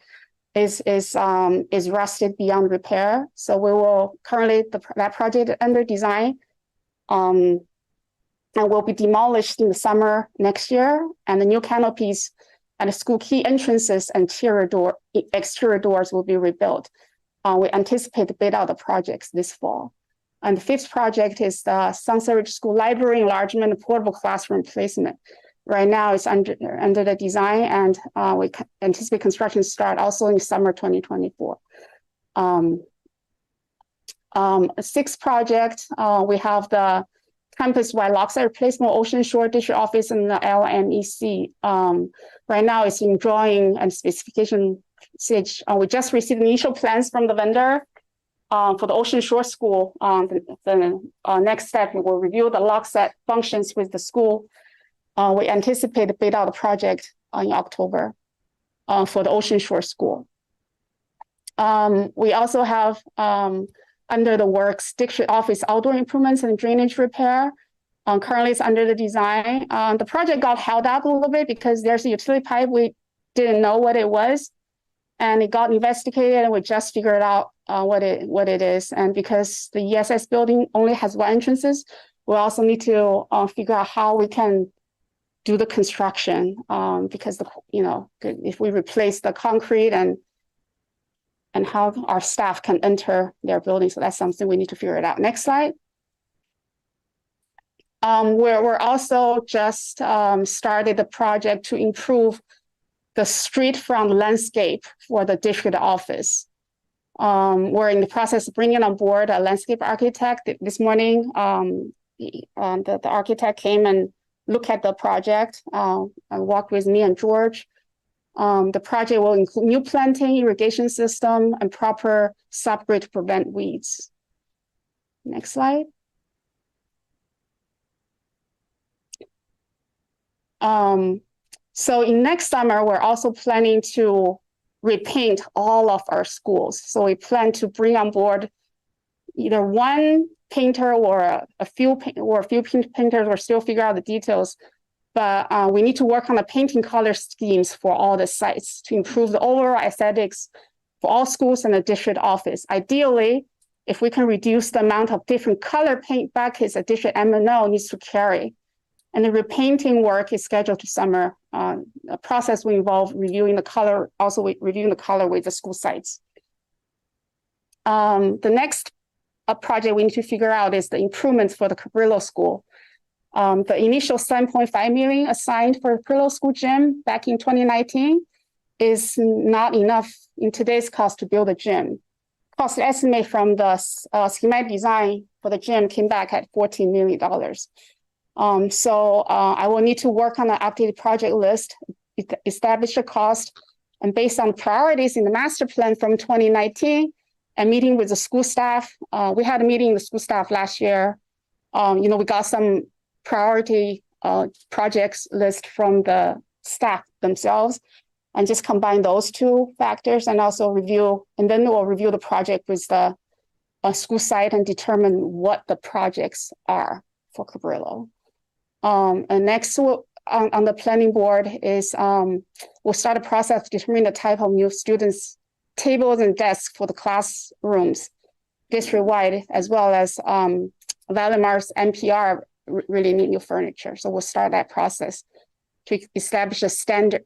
is rusted beyond repair. So we will currently that project under design, and will be demolished in the summer next year. And the new canopies and the school key entrances and exterior doors will be rebuilt. We anticipate to bid out the projects this fall. And the fifth project is the Sunset Ridge School Library enlargement and portable classroom placement. Right now it's under the design, and we anticipate construction start also in summer 2024. Sixth project, we have the campus-wide lockside replacement Ocean Shore District Office and the LMEC. Right now it's in drawing and specification stage. We just received initial plans from the vendor for the Ocean Shore School. The next step, we will review the lockside functions with the school. We anticipate to bid out the project in October for the Ocean Shore School. We also have under the works district office outdoor improvements and drainage repair. Currently it's under the design. The project got held up a little bit because there's a utility pipe. We didn't know what it was, and it got investigated, and we just figured out what it is. And because the ESS building only has one entrances, we also need to figure out how we can do the construction, because if we replace the concrete and how our staff can enter their building. So that's something we need to figure it out. Next slide. We're also just started the project to improve the street front landscape for the district office. We're in the process of bringing on board a landscape architect. This morning, the architect came and looked at the project and walked with me and George. The project will include new planting, irrigation system, and proper subgrade to prevent weeds. Next slide. So in next summer, we're also planning to repaint all of our schools. So we plan to bring on board either one painter or a few painters. We're still figuring out the details. But we need to work on the painting color schemes for all the sites to improve the overall aesthetics for all schools and the district office. Ideally, if we can reduce the amount of different color paint buckets a district M&O needs to carry. And the repainting work is scheduled to summer. A process will involve reviewing the color, also reviewing the color with the school sites. The next project we need to figure out is the improvements for the Cabrillo School. The initial 7.5 million assigned for Pillow School Gym back in 2019 is not enough in today's cost to build a gym. Cost estimate from the schematic design for the gym came back at $14 million. So I will need to work on an updated project list, establish a cost, and based on priorities in the master plan from 2019 and meeting with the school staff. We had a meeting with the school staff last year. We got some priority projects list from the staff themselves and just combine those two factors and also review, and then we'll review the project with the school site and determine what the projects are for Cabrillo. And next on the planning board is we'll start a process to determine the type of new students, tables and desks for the classrooms district-wide, as well as Valimar's NPR really need new furniture. So we'll start that process to establish a standard,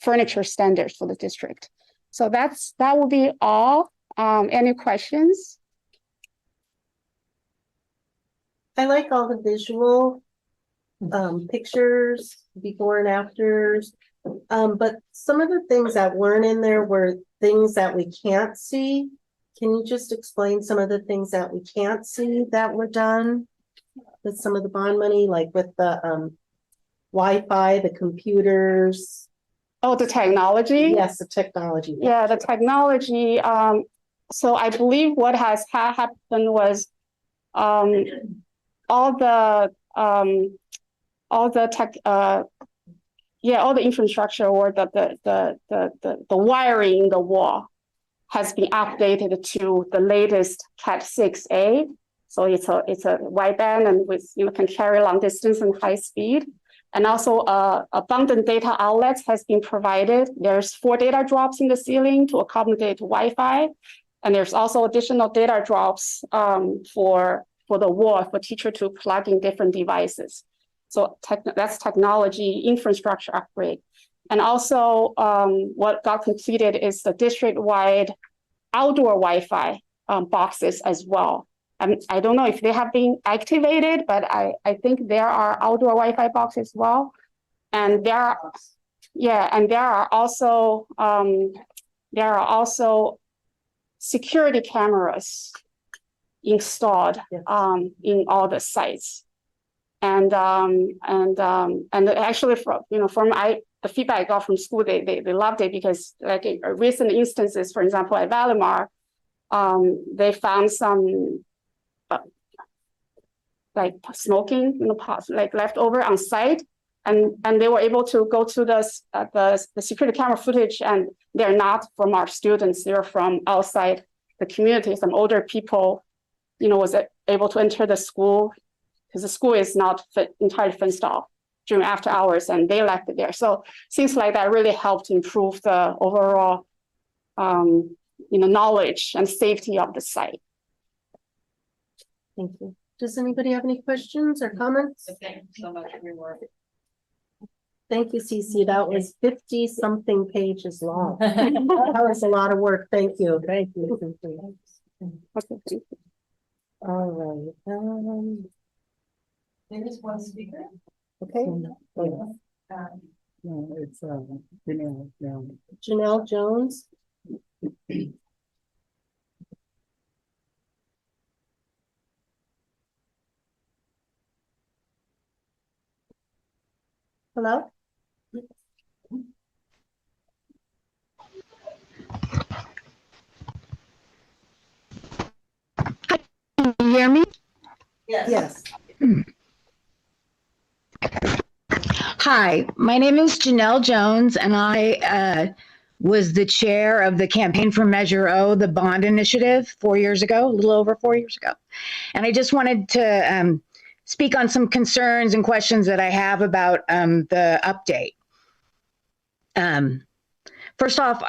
furniture standards for the district. So that will be all. Any questions? I like all the visual pictures, before and afters. But some of the things that weren't in there were things that we can't see. Can you just explain some of the things that we can't see that were done with some of the bond money, like with the Wi-Fi, the computers? Oh, the technology? Yes, the technology. Yeah, the technology. So I believe what has happened was all the infrastructure or the wiring in the wall has been updated to the latest Cat 6A. So it's a wideband and can carry long distance and high speed. And also abundant data outlets has been provided. There's 4 data drops in the ceiling to accommodate Wi-Fi. And there's also additional data drops for the wall for teacher to plug in different devices. So that's technology infrastructure upgrade. And also what got completed is the district-wide outdoor Wi-Fi boxes as well. I don't know if they have been activated, but I think there are outdoor Wi-Fi boxes as well. And there are also security cameras installed in all the sites. And actually from the feedback I got from school, they loved it because like in recent instances, for example, at Valimar, they found some like smoking in the pot, like leftover on site, and they were able to go to the security camera footage, and they're not from our students, they're from outside the community. Some older people, was able to enter the school because the school is not entirely fenced off during after hours, and they left it there. So things like that really helped improve the overall, knowledge and safety of the site. Thank you. Does anybody have any questions or comments? Thank you so much for your work. Thank you, Cece. That was 50-something pages long. That was a lot of work. Thank you. Thank you. Okay. All right. There is one speaker. Okay. No, it's Janelle Jones. Hello? Can you hear me? Yes. Hi, my name is Janelle Jones, and I was the chair of the campaign for Measure O, the bond initiative, 4 years ago, a little over 4 years ago. And I just wanted to speak on some concerns and questions that I have about the update. First off,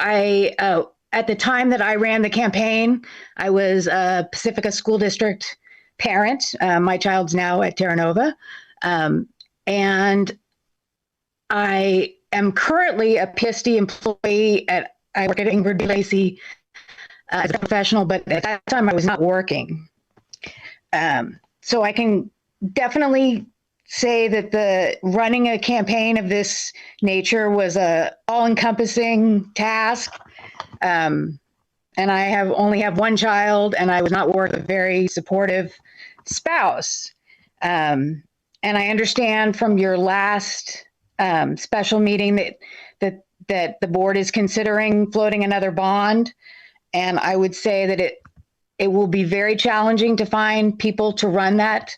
at the time that I ran the campaign, I was a Pacifica School District parent. My child's now at Terra Nova. And I am currently a PSD employee I work at Ingrid B. Lacey as a professional, but at that time I was not working. So I can definitely say that the running a campaign of this nature was a all-encompassing task. And I only have one child, and I was not with a very supportive spouse. And I understand from your last special meeting that the board is considering floating another bond. And I would say that it will be very challenging to find people to run that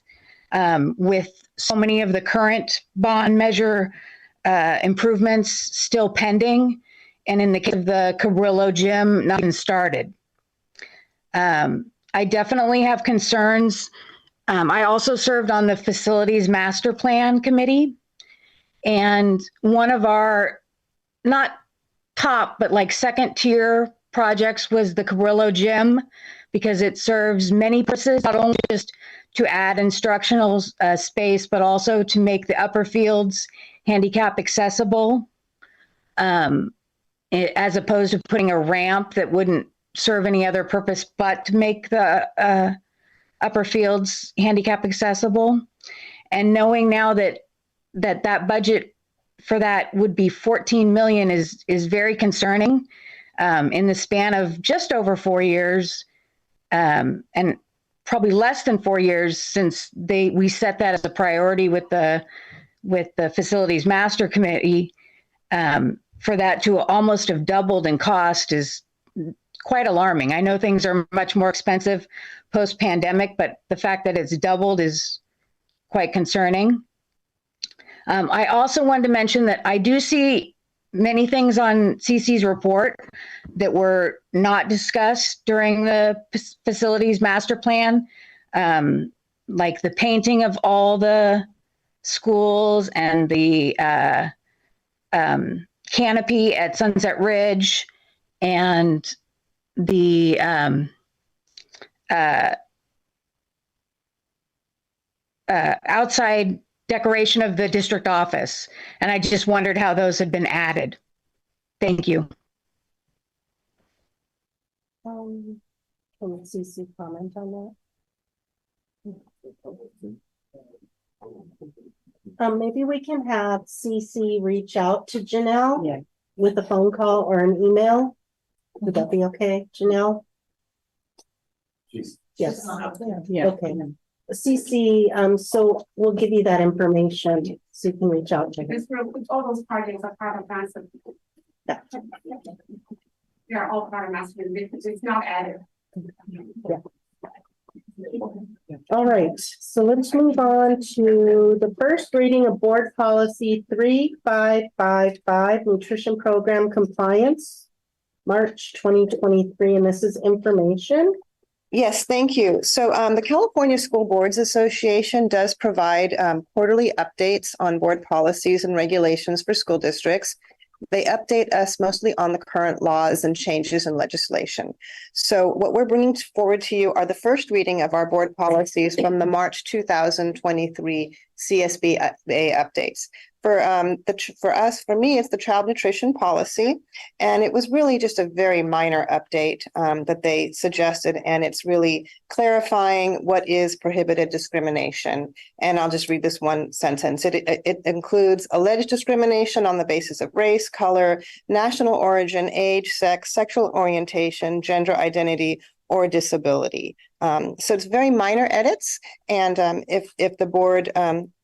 with so many of the current bond measure improvements still pending. And in the case of the Cabrillo gym, not even started. I definitely have concerns. I also served on the facilities master plan committee. And one of our, not top, but like second tier projects was the Cabrillo gym, because it serves many purposes, not only just to add instructional space, but also to make the upper fields handicap accessible, as opposed to putting a ramp that wouldn't serve any other purpose but to make the upper fields handicap accessible. And knowing now that budget for that would be 14 million is very concerning in the span of just over 4 years, and probably less than 4 years since we set that as a priority with the facilities master committee. For that to almost have doubled in cost is quite alarming. I know things are much more expensive post-pandemic, but the fact that it's doubled is quite concerning. I also wanted to mention that I do see many things on CC's report that were not discussed during the facilities master plan, like the painting of all the schools and the canopy at Sunset Ridge and the outside decoration of the district office. And I just wondered how those had been added. Thank you. Can CC comment on that? Maybe we can have CC reach out to Janelle with a phone call or an email. Would that be okay, Janelle? Yes. Yeah. Okay. CC, so we'll give you that information so you can reach out to her. All those projects are part of master. Yeah. They're all part of master. It's not added. Yeah. All right, so let's move on to the first reading of board policy 3555, nutrition program compliance, March 2023, and this is information. Yes, thank you. So the California School Boards Association does provide quarterly updates on board policies and regulations for school districts. They update us mostly on the current laws and changes in legislation. So what we're bringing forward to you are the first reading of our board policies from the March 2023 CSBA updates. For me, it's the child nutrition policy, and it was really just a very minor update that they suggested, and it's really clarifying what is prohibited discrimination. And I'll just read this one sentence. It includes alleged discrimination on the basis of race, color, national origin, age, sex, sexual orientation, gender identity, or disability. So it's very minor edits. And if the board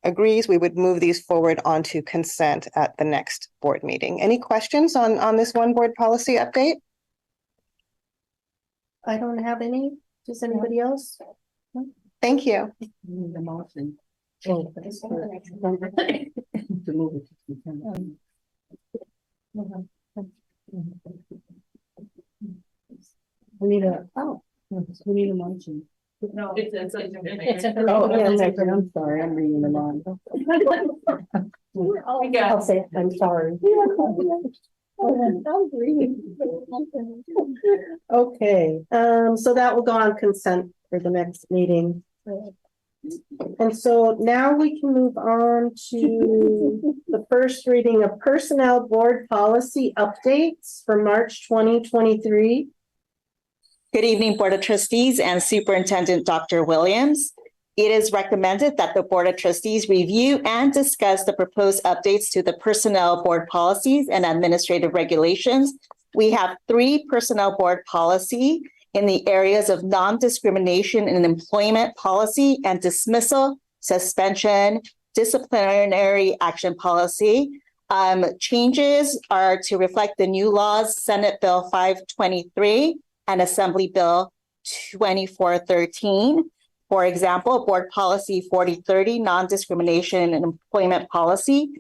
agrees, we would move these forward onto consent at the next board meeting. Any questions on this one board policy update? I don't have any. Does anybody else? Thank you. The motion. We need a motion. No, it's I'm sorry, I'm reading them on. I'll say, I'm sorry. Okay, so that will go on consent for the next meeting. And so now we can move on to the first reading of personnel board policy updates for March 2023. Good evening, Board of Trustees and Superintendent Dr. Williams. it is recommended that the Board of Trustees review and discuss the proposed updates to the Personnel Board policies and administrative regulations. We have 3 Personnel Board policy in the areas of non-discrimination in employment policy and dismissal, suspension, disciplinary action policy. Changes are to reflect the new laws, Senate Bill 523 and Assembly Bill 2413. For example, Board Policy 4030, non-discrimination in employment policy,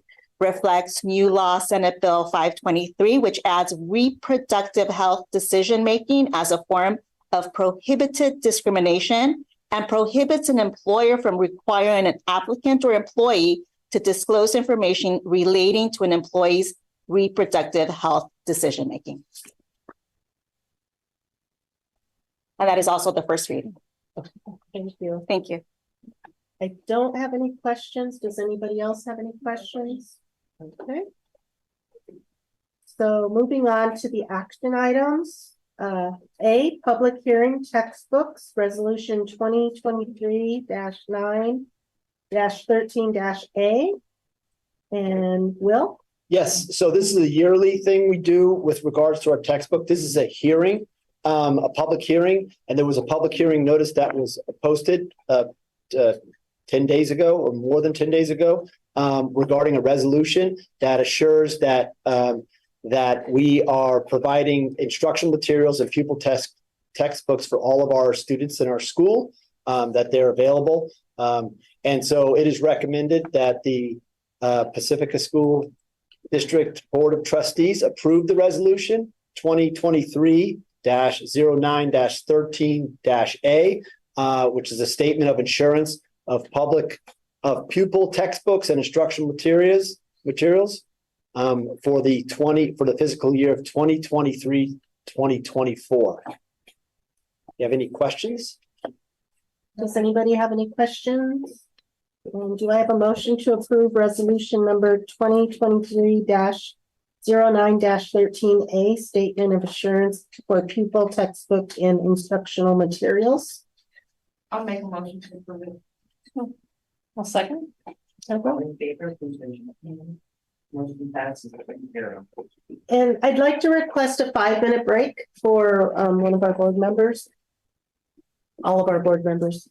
reflects new law, Senate Bill 523, which adds reproductive health decision-making as a form of prohibited discrimination and prohibits an employer from requiring an applicant or employee to disclose information relating to an employee's reproductive health decision-making. And that is also the first reading. Thank you. Thank you. I don't have any questions. Does anybody else have any questions? Okay. So moving on to the action items. A, public hearing textbooks, resolution 2023-9-13-A. And Will? Yes, so this is a yearly thing we do with regards to our textbook. This is a hearing, a public hearing, and there was a public hearing notice that was posted 10 days ago or more than 10 days ago regarding a resolution that assures that that we are providing instructional materials and pupil textbooks for all of our students in our school, that they're available. And so it is recommended that the Pacifica School District Board of Trustees approve the resolution 2023-09-13-A, which is a statement of insurance of pupil textbooks and instructional materials for the fiscal year of 2023-2024. You have any questions? Does anybody have any questions? Do I have a motion to approve resolution number 2023-09-13A, statement of assurance for pupil textbook and instructional materials? I'll make a motion to approve it. I'll second. All in favor, please raise your hand. Motion passes. And I'd like to request a 5-minute break for one of our board members. All of our board members.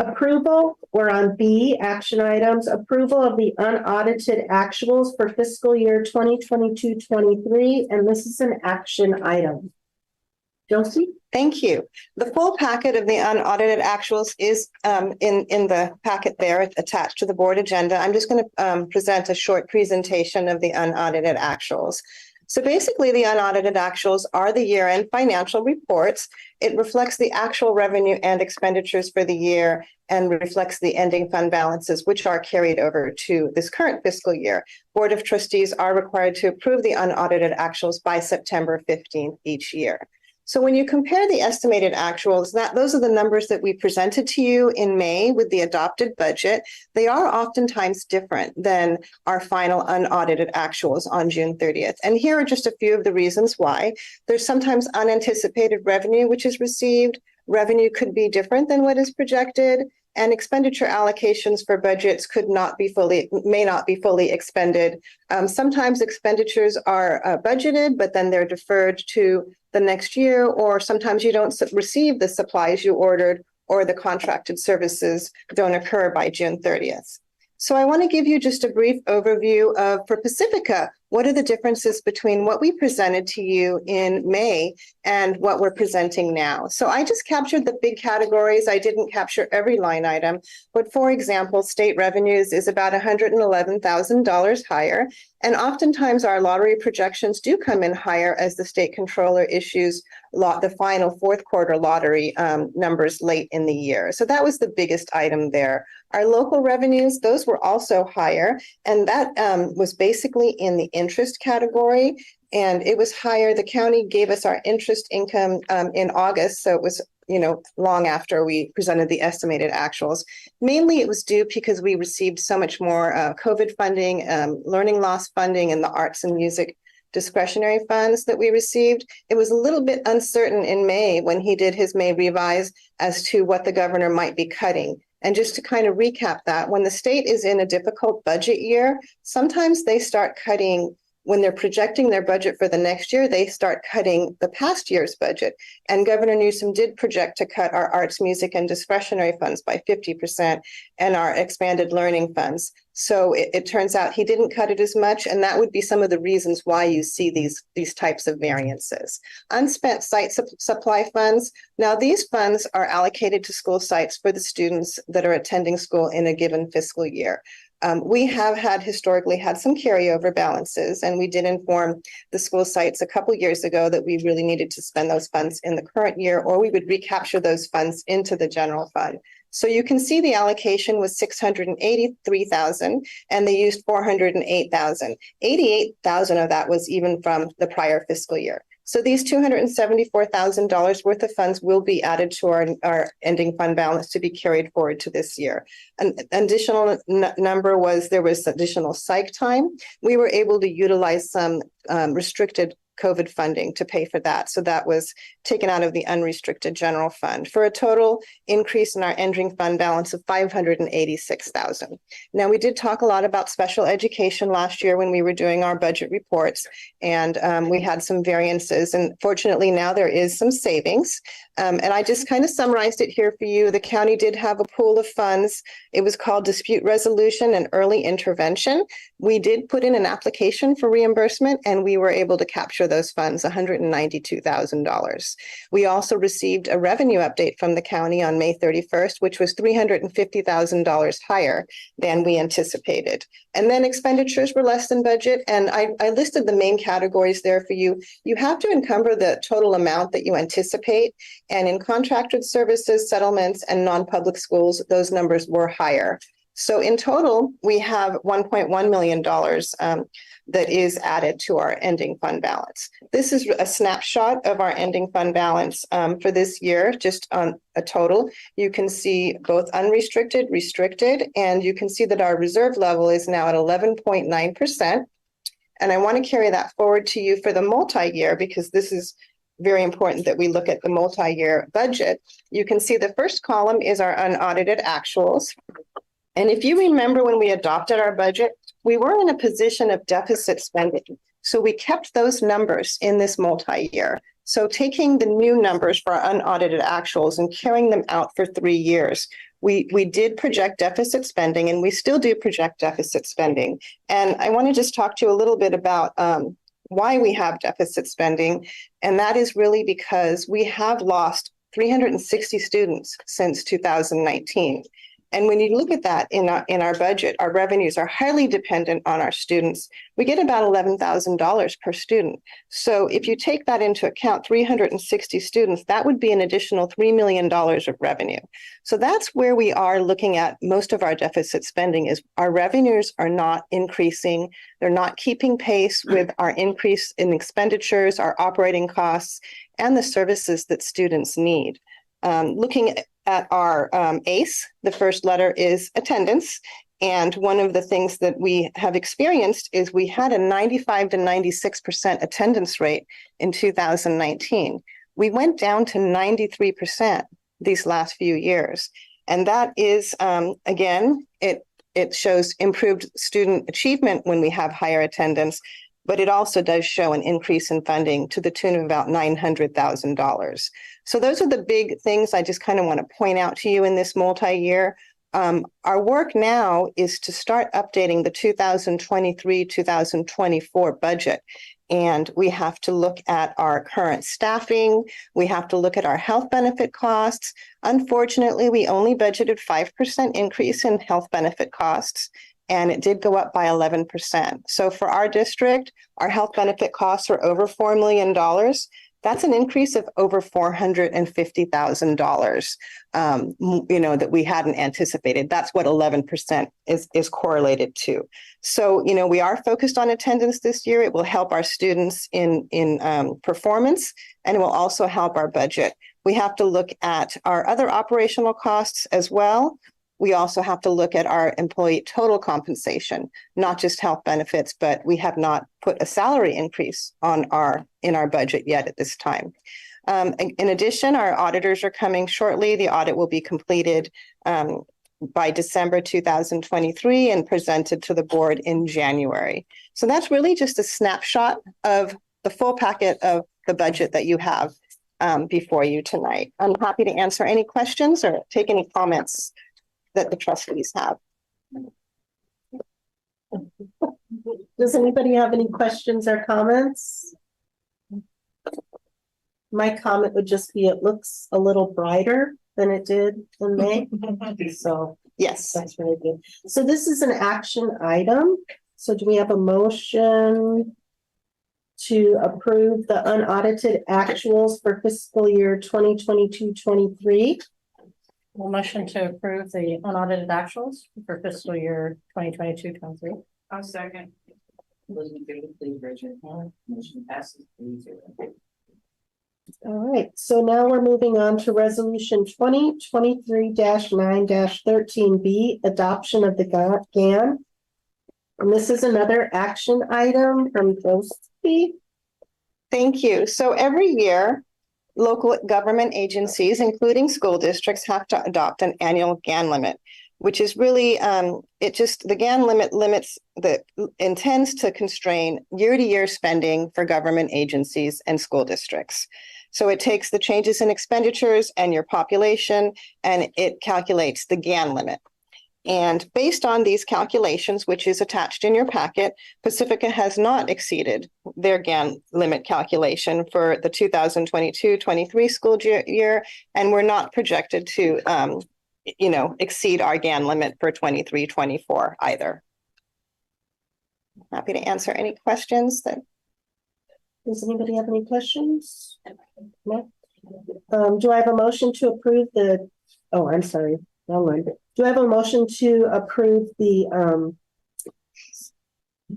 Approval, we're on B, action items, approval of the unaudited actuals for fiscal year 2022-23, and this is an action item. Josie? Thank you. The full packet of the unaudited actuals is in the packet there attached to the board agenda. I'm just going to present a short presentation of the unaudited actuals. So basically, the unaudited actuals are the year-end financial reports. It reflects the actual revenue and expenditures for the year and reflects the ending fund balances, which are carried over to this current fiscal year. Board of Trustees are required to approve the unaudited actuals by September 15th each year. So when you compare the estimated actuals, those are the numbers that we presented to you in May with the adopted budget. They are oftentimes different than our final unaudited actuals on June 30th. And here are just a few of the reasons why. There's sometimes unanticipated revenue which is received. Revenue could be different than what is projected, and expenditure allocations for budgets may not be fully expended. Sometimes expenditures are budgeted, but then they're deferred to the next year, or sometimes you don't receive the supplies you ordered, or the contracted services don't occur by June 30th. So I want to give you just a brief overview of, for Pacifica, what are the differences between what we presented to you in May and what we're presenting now. So I just captured the big categories. I didn't capture every line item, but for example, state revenues is about $111,000 higher. And oftentimes our lottery projections do come in higher as the state controller issues the final fourth quarter lottery numbers late in the year. So that was the biggest item there. Our local revenues, those were also higher, and that was basically in the interest category, and it was higher. The county gave us our interest income in August, so it was long after we presented the estimated actuals. Mainly it was due because we received so much more COVID funding, learning loss funding, and the arts and music discretionary funds that we received. It was a little bit uncertain in May when he did his May revise as to what the governor might be cutting. And just to kind of recap that, when the state is in a difficult budget year, sometimes they start cutting. When they're projecting their budget for the next year, they start cutting the past year's budget. And Governor Newsom did project to cut our arts, music, and discretionary funds by 50% and our expanded learning funds. So it turns out he didn't cut it as much, and that would be some of the reasons why you see these types of variances. Unspent site supply funds. Now, these funds are allocated to school sites for the students that are attending school in a given fiscal year. We have historically had some carryover balances, and we did inform the school sites a couple years ago that we really needed to spend those funds in the current year, or we would recapture those funds into the general fund. So you can see the allocation was $683,000, and they used $408,000. $88,000 of that was even from the prior fiscal year. So these $274,000 worth of funds will be added to our ending fund balance to be carried forward to this year. An additional number was there was additional psych time. We were able to utilize some restricted COVID funding to pay for that. So that was taken out of the unrestricted general fund for a total increase in our ending fund balance of $586,000. Now, we did talk a lot about special education last year when we were doing our budget reports, and we had some variances. And fortunately, now there is some savings. And I just kind of summarized it here for you. The county did have a pool of funds. It was called dispute resolution and early intervention. We did put in an application for reimbursement, and we were able to capture those funds, $192,000. We also received a revenue update from the county on May 31st, which was $350,000 higher than we anticipated. And then expenditures were less than budget. And I listed the main categories there for you. You have to encumber the total amount that you anticipate. And in contracted services, settlements, and non-public schools, those numbers were higher. So in total, we have $1.1 million that is added to our ending fund balance. This is a snapshot of our ending fund balance for this year, just on a total. You can see both unrestricted, restricted, and you can see that our reserve level is now at 11.9%. And I want to carry that forward to you for the multi-year, because this is very important that we look at the multi-year budget. You can see the first column is our unaudited actuals. And if you remember when we adopted our budget, we were in a position of deficit spending. So we kept those numbers in this multi-year. So taking the new numbers for our unaudited actuals and carrying them out for 3 years, we did project deficit spending, and we still do project deficit spending. And I want to just talk to you a little bit about why we have deficit spending. And that is really because we have lost 360 students since 2019. And when you look at that in our budget, our revenues are highly dependent on our students. We get about $11,000 per student. So if you take that into account, 360 students, that would be an additional $3 million of revenue. So that's where we are looking at most of our deficit spending is our revenues are not increasing. They're not keeping pace with our increase in expenditures, our operating costs, and the services that students need. Looking at our ACE, the first letter is attendance. And one of the things that we have experienced is we had a 95 to 96% attendance rate in 2019. We went down to 93% these last few years. And that is, again, it shows improved student achievement when we have higher attendance, but it also does show an increase in funding to the tune of about $900,000. So those are the big things I just kind of want to point out to you in this multi-year. Our work now is to start updating the 2023-2024 budget. And we have to look at our current staffing. We have to look at our health benefit costs. Unfortunately, we only budgeted 5% increase in health benefit costs, and it did go up by 11%. So for our district, our health benefit costs are over $4 million. That's an increase of over $450,000, that we hadn't anticipated. That's what 11% is correlated to. So, we are focused on attendance this year. It will help our students in performance, and it will also help our budget. We have to look at our other operational costs as well. We also have to look at our employee total compensation, not just health benefits, but we have not put a salary increase in our budget yet at this time. In addition, our auditors are coming shortly. The audit will be completed by December 2023 and presented to the board in January. So that's really just a snapshot of the full packet of the budget that you have before you tonight. I'm happy to answer any questions or take any comments that the trustees have. Does anybody have any questions or comments? My comment would just be, it looks a little brighter than it did in May. So yes, that's really good. So this is an action item. So do we have a motion to approve the unaudited actuals for fiscal year 2022-23? Well, motion to approve the unaudited actuals for fiscal year 2022-23. I'll second. Those in favor, please raise your hand. Motion passes 3-0. All right, so now we're moving on to resolution 2023-9-13B, adoption of the GAN. And this is another action item from Josie. Thank you. So every year, local government agencies, including school districts, have to adopt an annual GAN limit, which is really, the GAN limits intends to constrain year-to-year spending for government agencies and school districts. So it takes the changes in expenditures and your population, and it calculates the GAN limit. And based on these calculations, which is attached in your packet, Pacifica has not exceeded their GAN limit calculation for the 2022-23 school year, and we're not projected to, exceed our GAN limit for 23-24 either. Happy to answer any questions. Does anybody have any questions? No. Do I have a motion to approve the? Oh, I'm sorry. Wrong one. Do I have a motion to approve the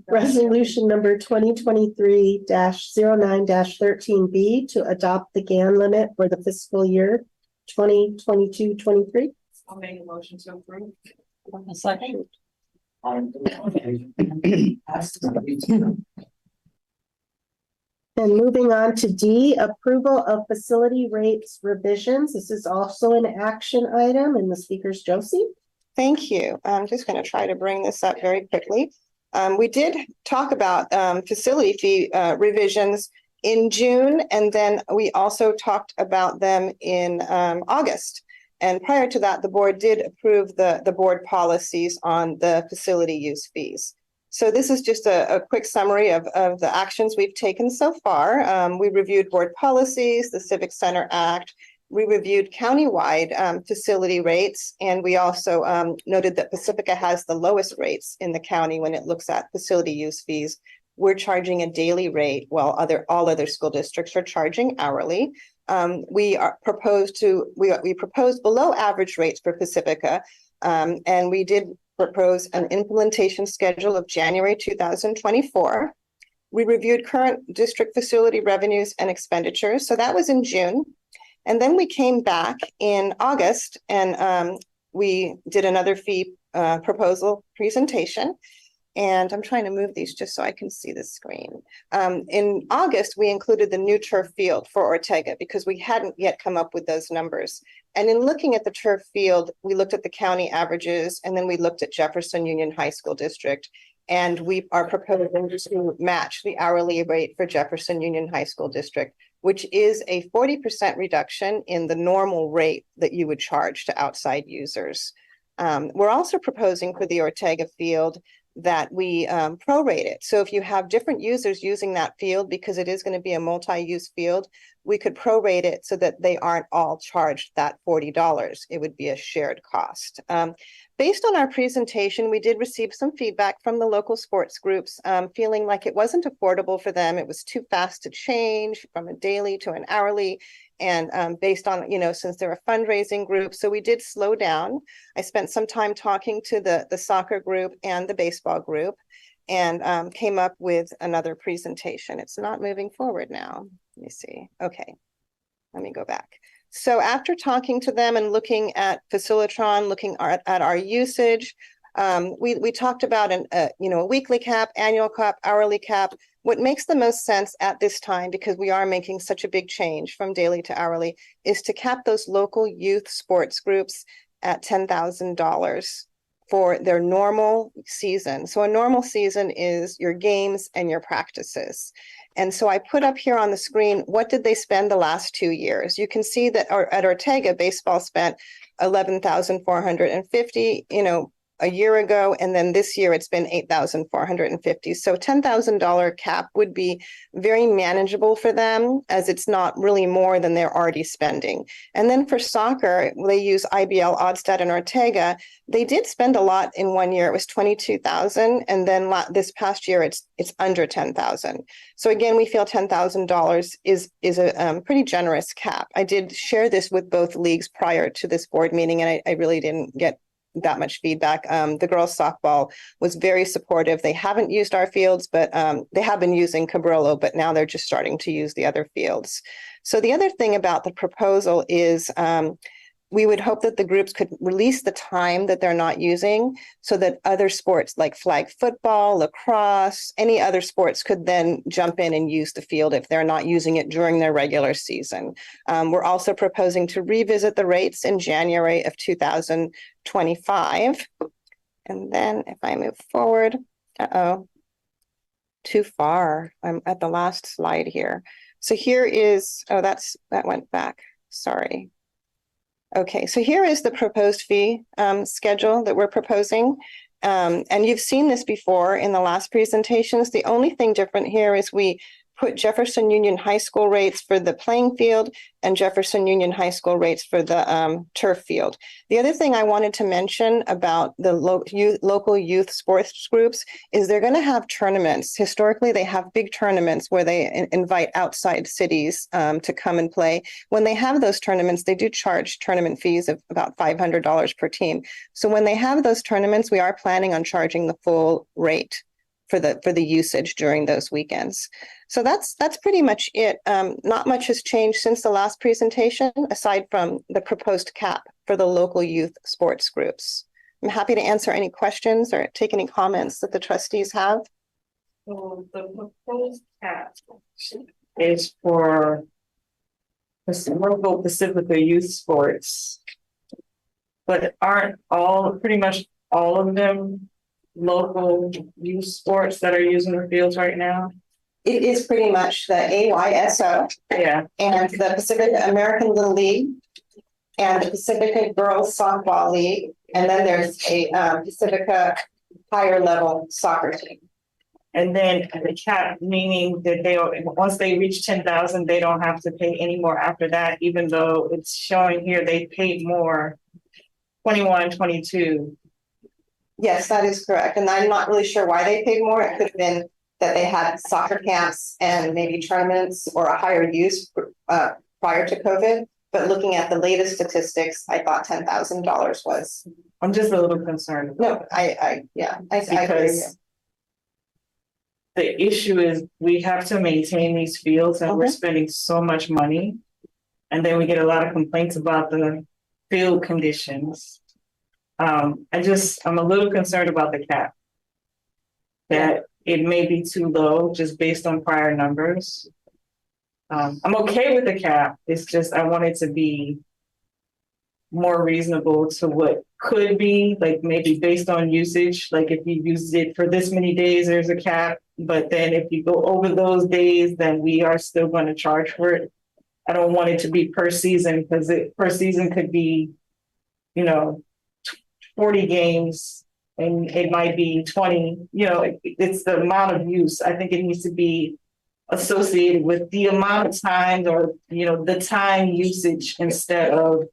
resolution number 2023-09-13B to adopt the GAN limit for the fiscal year 2022-23? I'll make a motion to approve. A second. And moving on to D, approval of facility rates revisions. This is also an action item, and the speaker's Josie. Thank you. I'm just going to try to bring this up very quickly. We did talk about facility fee revisions in June, and then we also talked about them in August. And prior to that, the board did approve the board policies on the facility use fees. So this is just a quick summary of the actions we've taken so far. We reviewed board policies, the Civic Center Act. We reviewed countywide facility rates, and we also noted that Pacifica has the lowest rates in the county when it looks at facility use fees. We're charging a daily rate while all other school districts are charging hourly. We proposed below average rates for Pacifica, and we did propose an implementation schedule of January 2024. We reviewed current district facility revenues and expenditures. So that was in June. And then we came back in August and we did another fee proposal presentation. And I'm trying to move these just so I can see the screen. In August, we included the new turf field for Ortega because we hadn't yet come up with those numbers. And in looking at the turf field, we looked at the county averages, and then we looked at Jefferson Union High School District. And we are proposing to match the hourly rate for Jefferson Union High School District, which is a 40% reduction in the normal rate that you would charge to outside users. We're also proposing for the Ortega field that we prorate it. So if you have different users using that field, because it is going to be a multi-use field, we could prorate it so that they aren't all charged that $40. It would be a shared cost. Based on our presentation, we did receive some feedback from the local sports groups, feeling like it wasn't affordable for them. It was too fast to change from a daily to an hourly. And based on, since they're a fundraising group, so we did slow down. I spent some time talking to the soccer group and the baseball group and came up with another presentation. It's not moving forward now. Let me see. Okay, let me go back. So after talking to them and looking at Facilitron, looking at our usage, we talked about a weekly cap, annual cap, hourly cap. What makes the most sense at this time, because we are making such a big change from daily to hourly, is to cap those local youth sports groups at $10,000 for their normal season. So a normal season is your games and your practices. And so I put up here on the screen, what did they spend the last 2 years? You can see that at Ortega, baseball spent $11,450, a year ago, and then this year it's been $8,450. So $10,000 cap would be very manageable for them, as it's not really more than they're already spending. And then for soccer, they use IBL, Oddstad, and Ortega. They did spend a lot in 1 year. It was $22,000, and then this past year it's under $10,000. So again, we feel $10,000 is a pretty generous cap. I did share this with both leagues prior to this board meeting, and I really didn't get that much feedback. The girls softball was very supportive. They haven't used our fields, but they have been using Cabrillo, but now they're just starting to use the other fields. So the other thing about the proposal is we would hope that the groups could release the time that they're not using so that other sports like flag football, lacrosse, any other sports could then jump in and use the field if they're not using it during their regular season. We're also proposing to revisit the rates in January of 2025. And then if I move forward, too far. I'm at the last slide here. So here is, that went back, sorry. Okay, so here is the proposed fee schedule that we're proposing. And you've seen this before in the last presentations. The only thing different here is we put Jefferson Union High School rates for the playing field and Jefferson Union High School rates for the turf field. The other thing I wanted to mention about the local youth sports groups is they're going to have tournaments. Historically, they have big tournaments where they invite outside cities to come and play. When they have those tournaments, they do charge tournament fees of about $500 per team. So when they have those tournaments, we are planning on charging the full rate for the usage during those weekends. So that's pretty much it. Not much has changed since the last presentation, aside from the proposed cap for the local youth sports groups. I'm happy to answer any questions or take any comments that the trustees have. So the proposed cap is for local Pacifica youth sports, but aren't pretty much all of them local youth sports that are using the fields right now? It is pretty much the AYSO. Yeah. And the Pacific American Little League and the Pacifica Girls Softball League. And then there's a Pacifica higher level soccer team. And then the cap, meaning that once they reach 10,000, they don't have to pay any more after that, even though it's showing here they paid more 21, 22. Yes, that is correct. And I'm not really sure why they paid more. It could have been that they had soccer camps and maybe tournaments or a higher use prior to COVID. But looking at the latest statistics, I thought $10,000 was. I'm just a little concerned. No, I agree. Because the issue is we have to maintain these fields and we're spending so much money. And then we get a lot of complaints about the field conditions. I'm a little concerned about the cap. That it may be too low just based on prior numbers. I'm okay with the cap. It's just I want it to be more reasonable to what could be, like maybe based on usage. Like if you use it for this many days, there's a cap. But then if you go over those days, then we are still going to charge for it. I don't want it to be per season because per season could be, 40 games and it might be 20, it's the amount of use. I think it needs to be associated with the amount of time or, the time usage instead of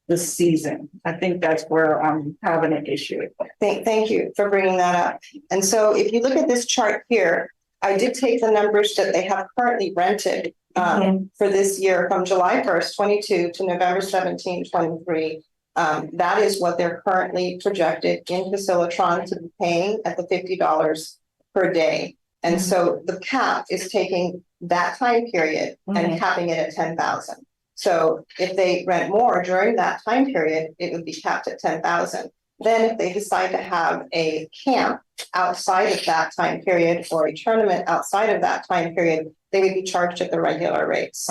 the season. I think that's where I'm having an issue. Thank you for bringing that up. And so if you look at this chart here, I did take the numbers that they have currently rented for this year from July 1st, 22 to November 17, 23. That is what they're currently projected in Facilitron to be paying at the $50 per day. And so the cap is taking that time period and capping it at 10,000. So if they rent more during that time period, it would be capped at 10,000. Then if they decide to have a camp outside of that time period or a tournament outside of that time period, they would be charged at the regular rates.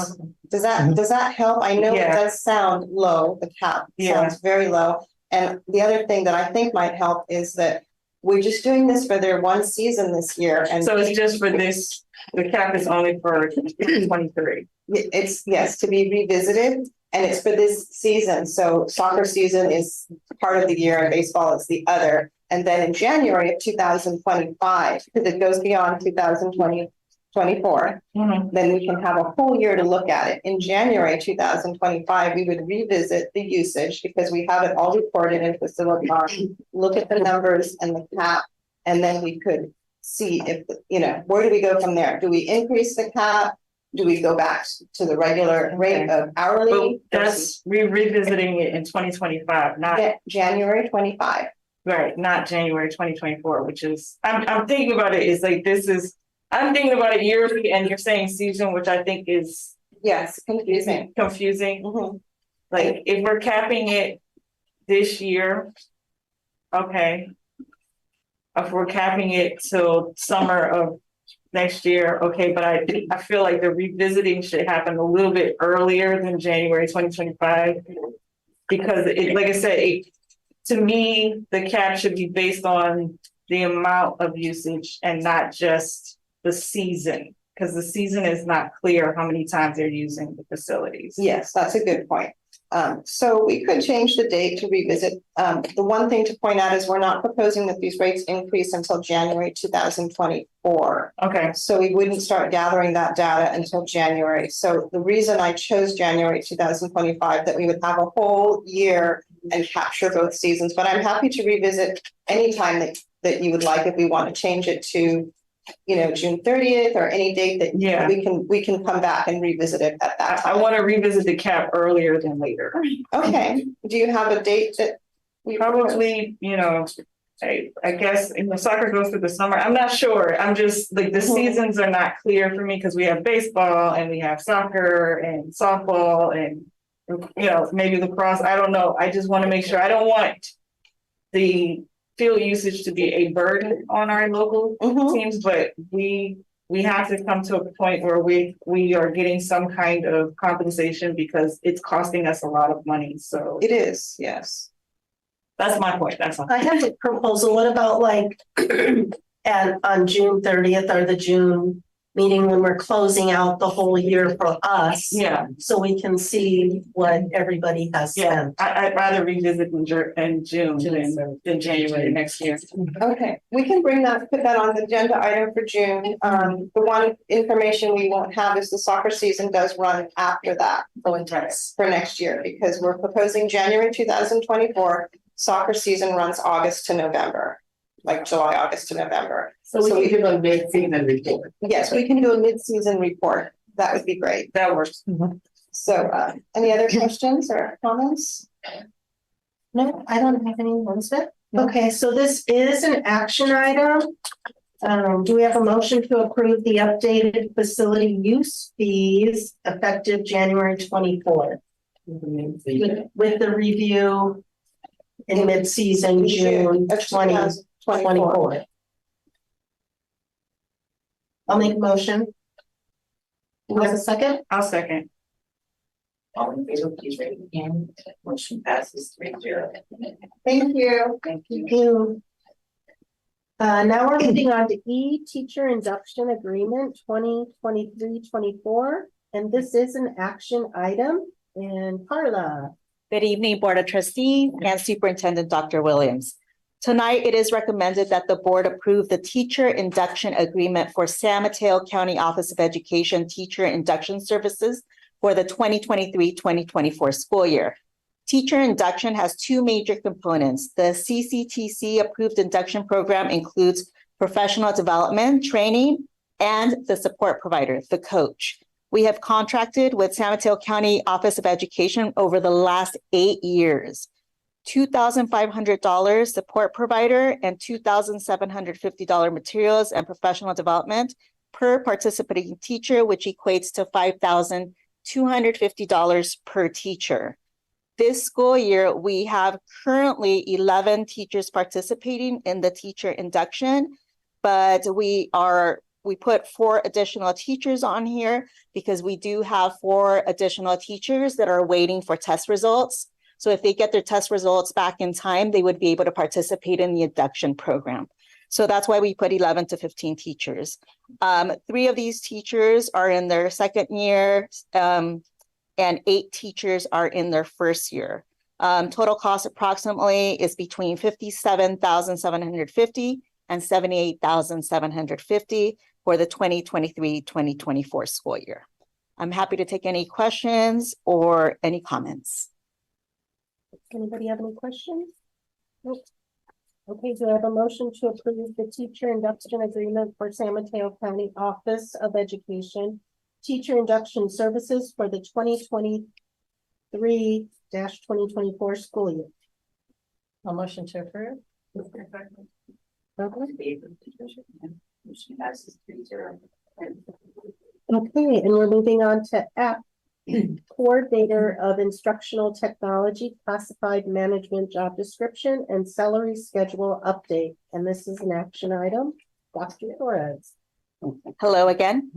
Does that help? I know it does sound low, the cap sounds very low. And the other thing that I think might help is that we're just doing this for their one season this year. And so it's just for this, the cap is only for 2023. It's to be revisited. And it's for this season. So soccer season is part of the year and baseball is the other. And then in January of 2025, because it goes beyond 2024, then we can have a whole year to look at it. In January 2025, we would revisit the usage because we have it all recorded in Facilitron, look at the numbers and the cap, and then we could see if, where do we go from there? Do we increase the cap? Do we go back to the regular rate of hourly? We're revisiting it in 2025, not January 25. Right, not January 2024, which is I'm thinking about it is like I'm thinking about it yearly and you're saying season, which I think is confusing. Like if we're capping it this year, okay. If we're capping it till summer of next year, okay, but I feel like the revisiting should happen a little bit earlier than January 2025 because like I said, to me, the cap should be based on the amount of usage and not just the season because the season is not clear how many times they're using the facilities. Yes, that's a good point. So we could change the date to revisit. The one thing to point out is we're not proposing that these rates increase until January 2024. Okay. So we wouldn't start gathering that data until January. So the reason I chose January 2025, that we would have a whole year and capture both seasons, but I'm happy to revisit anytime that you would like if we want to change it to June 30th or any date that we can come back and revisit it at that time. I want to revisit the cap earlier than later. Okay. Do you have a date that we probably, I guess soccer goes through the summer. I'm not sure. I'm just like the seasons are not clear for me because we have baseball and we have soccer and softball and maybe lacrosse. I don't know. I just want to make sure. I don't want the field usage to be a burden on our local teams, but we have to come to a point where we are getting some kind of compensation because it's costing us a lot of money. So it is, yes. That's my point. That's all. I have a proposal. What about and on June 30th or the June meaning when we're closing out the whole year for us. Yeah. So we can see what everybody has Yeah, spent. I'd rather revisit in June than January next year. Okay, we can bring that, put that on the agenda item for June. The one information we won't have is the soccer season does run after that for next year, because we're proposing January 2024. Soccer season runs August to November, like July, August to November. So we can do a mid-season report. Yes, we can do a mid-season report. That would be great. That works. So, any other questions or comments? No, I don't have any ones there. Okay, so this is an action item. Do we have a motion to approve the updated facility use fees effective January 24th? With the review in mid-season June 2024. I'll make a motion. Do we have a second? I'll second. All in favor, please raise your hand. Motion passes 3-0. Thank you. Thank you. Now we're moving on to E, Teacher Induction Agreement 2023-24. And this is an action item. And Carla. Good evening, Board of Trustees and Superintendent Dr. Williams. Tonight, it is recommended that the board approve the teacher induction agreement for San Mateo County Office of Education Teacher Induction Services for the 2023-2024 school year. Teacher induction has two major components. The CCTC approved induction program includes professional development, training, and the support provider, the coach. We have contracted with San Mateo County Office of Education over the last 8 years. $2,500 support provider and $2,750 materials and professional development per participating teacher, which equates to $5,250 per teacher. This school year, we have currently 11 teachers participating in the teacher induction, but we put 4 additional teachers on here because we do have 4 additional teachers that are waiting for test results. So if they get their test results back in time, they would be able to participate in the induction program. So that's why we put 11 to 15 teachers. 3 of these teachers are in their second year, and 8 teachers are in their first year. Total cost approximately is between $57,750 and $78,750 for the 2023-2024 school year. I'm happy to take any questions or any comments. Anybody have any questions? Nope. Okay, do I have a motion to approve the teacher induction agreement for San Mateo County Office of Education teacher induction services for the 2023-2024 school year? A motion to approve. Motion passes 3-0. Okay, and we're moving on to F, coordinator of instructional technology, classified management job description and salary schedule update. And this is an action item. Dr. Torres. Hello again.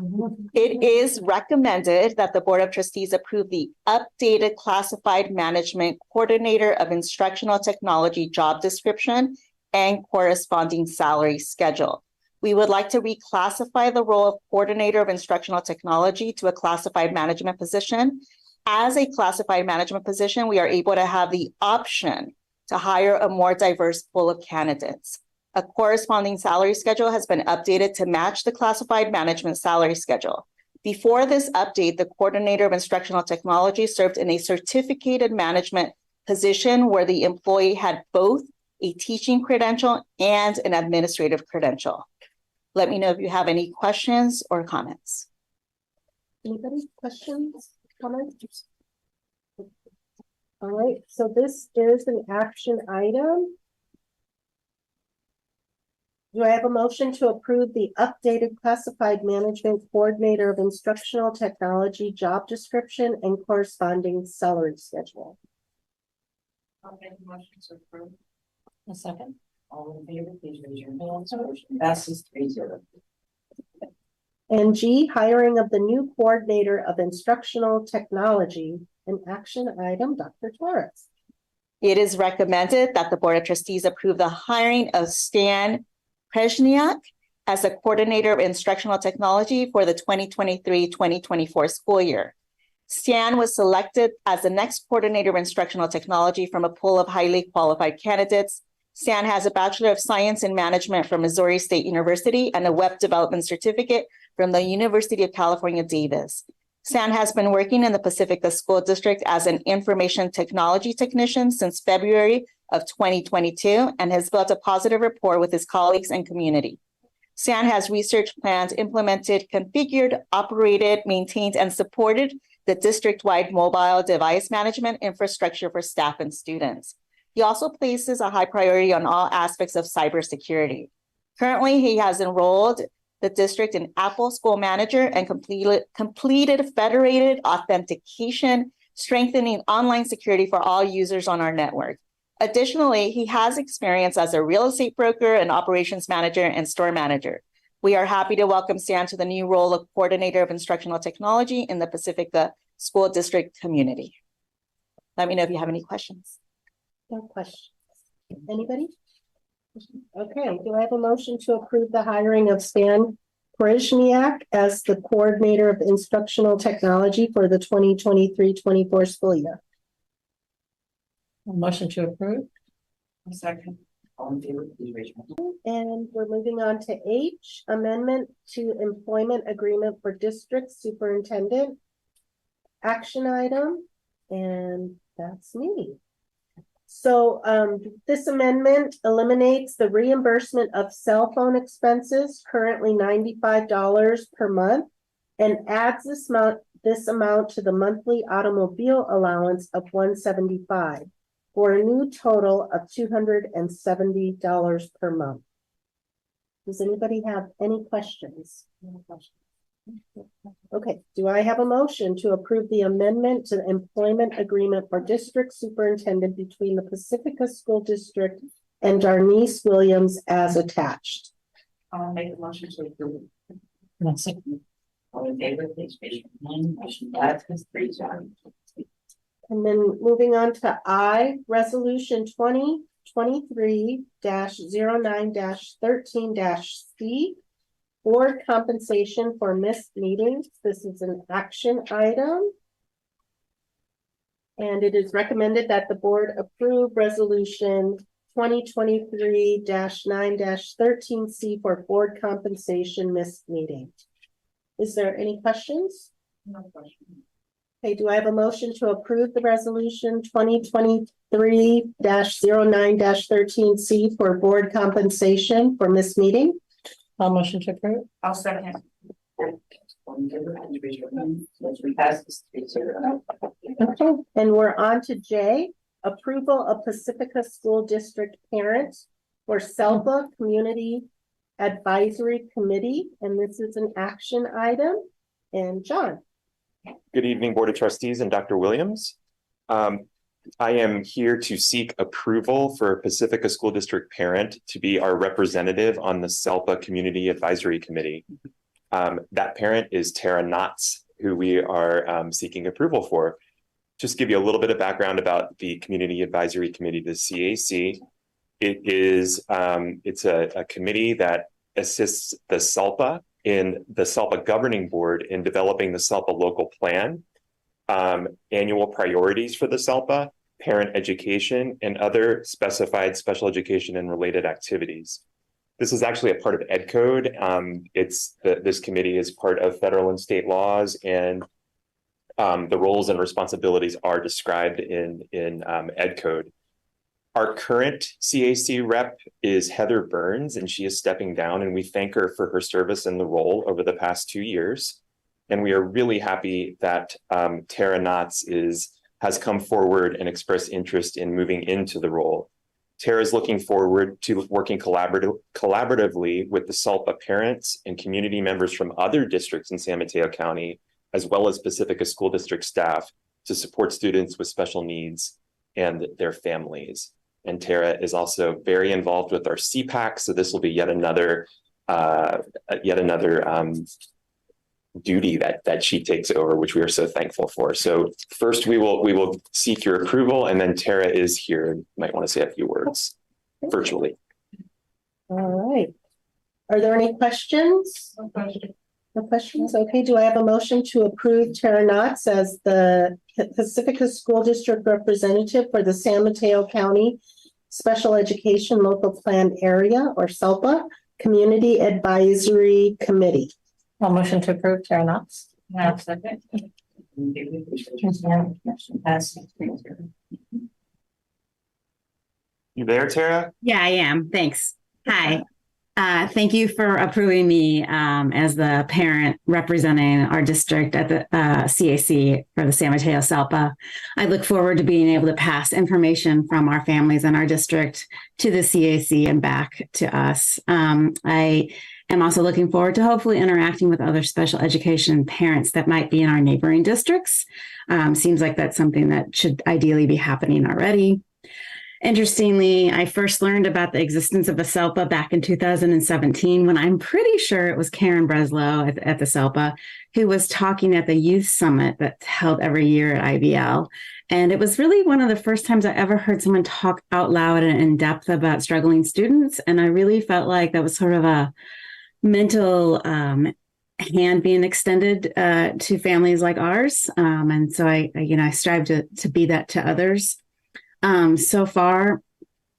It is recommended that the Board of Trustees approve the updated classified management coordinator of instructional technology job description and corresponding salary schedule. We would like to reclassify the role of coordinator of instructional technology to a classified management position. As a classified management position, we are able to have the option to hire a more diverse pool of candidates. A corresponding salary schedule has been updated to match the classified management salary schedule. Before this update, the coordinator of instructional technology served in a certificated management position where the employee had both a teaching credential and an administrative credential. Let me know if you have any questions or comments. Anybody? Questions? Comments? All right, so this is an action item. Do I have a motion to approve the updated classified management coordinator of instructional technology job description and corresponding salary schedule? I'll make a motion to approve. A second. All in favor, please raise your hands. Motion passes 3-0. And G, hiring of the new coordinator of instructional technology, an action item, Dr. Torres. It is recommended that the Board of Trustees approve the hiring of Stan Kreshniak as the Coordinator of Instructional Technology for the 2023-2024 school year. Stan was selected as the next Coordinator of Instructional Technology from a pool of highly qualified candidates. Stan has a Bachelor of Science in Management from Missouri State University and a Web Development Certificate from the University of California, Davis. Stan has been working in the Pacifica School District as an information technology technician since February of 2022 and has built a positive rapport with his colleagues and community. Stan has researched plans, implemented, configured, operated, maintained, and supported the district-wide mobile device management infrastructure for staff and students. He also places a high priority on all aspects of cybersecurity. Currently, he has enrolled the district in Apple School Manager and completed federated authentication, strengthening online security for all users on our network. Additionally, he has experience as a real estate broker, an operations manager, and store manager. We are happy to welcome Stan to the new role of Coordinator of Instructional Technology in the Pacifica School District community. Let me know if you have any questions. No questions. Anybody? Okay, do I have a motion to approve the hiring of Stan Prishniak as the Coordinator of Instructional Technology for the 2023-24 school year? Motion to approve. Second. All in favor, please raise your hand. And we're moving on to H, amendment to employment agreement for district superintendent. Action item, and that's me. So this amendment eliminates the reimbursement of cell phone expenses, currently $95 per month, and adds this amount to the monthly automobile allowance of $175 for a new total of $270 per month. Does anybody have any questions? Okay, do I have a motion to approve the amendment to the employment agreement for district superintendent between the Pacifica School District and Darnice Williams as attached? I'll make a motion to approve. All in favor, please raise your hand. Motion passes 3-0. And then moving on to I, Resolution 2023-09-13-C, Board compensation for missed meetings. This is an action item. And it is recommended that the board approve Resolution 2023-9-13C for board compensation missed meeting. Is there any questions? No question. Okay, do I have a motion to approve the resolution 2023-09-13C for board compensation for missed meeting? I'll motion to approve. I'll second. All in favor, please raise your hand. Motion passes 3-0. Okay, and we're on to J, approval of Pacifica School District parents for SELPA Community Advisory Committee, and this is an action item. And John. Good evening, Board of Trustees and Dr. Williams. I am here to seek approval for Pacifica School District parent to be our representative on the SELPA Community Advisory Committee. That parent is Tara Knotts, who we are seeking approval for. Just give you a little bit of background about the Community Advisory Committee, the CAC. It is it's a committee that assists the SELPA in the SELPA governing board in developing the SELPA local plan, annual priorities for the SELPA, parent education, and other specified special education and related activities. This is actually a part of Ed Code. This committee is part of federal and state laws, and the roles and responsibilities are described in Ed Code. Our current CAC rep is Heather Burns, and she is stepping down, and we thank her for her service in the role over the past 2 years. And we are really happy that Tara Knotts has come forward and expressed interest in moving into the role. Tara is looking forward to working collaboratively with the SELPA parents and community members from other districts in San Mateo County, as well as Pacifica School District staff, to support students with special needs and their families. And Tara is also very involved with our CPAC, so this will be yet another duty that she takes over, which we are so thankful for. So first we will seek your approval, and then Tara is here and might want to say a few words virtually. All right. Are there any questions? No questions? Okay, do I have a motion to approve Tara Knotts as the Pacifica School District Representative for the San Mateo County Special Education Local Plan Area, or SELPA, Community Advisory Committee? I'll motion to approve Tara Knotts. Second. You there, Tara? Yeah, I am. Thanks. Hi. Thank you for approving me as the parent representing our district at the CAC for the San Mateo SELPA. I look forward to being able to pass information from our families in our district to the CAC and back to us. I am also looking forward to hopefully interacting with other special education parents that might be in our neighboring districts. Seems like that's something that should ideally be happening already. Interestingly, I first learned about the existence of a SELPA back in 2017 when I'm pretty sure it was Karen Breslow at the SELPA who was talking at the youth summit that's held every year at IBL. And it was really one of the first times I ever heard someone talk out loud and in depth about struggling students. And I really felt like that was sort of a mental hand being extended to families like ours. And so I strive to be that to others. So far,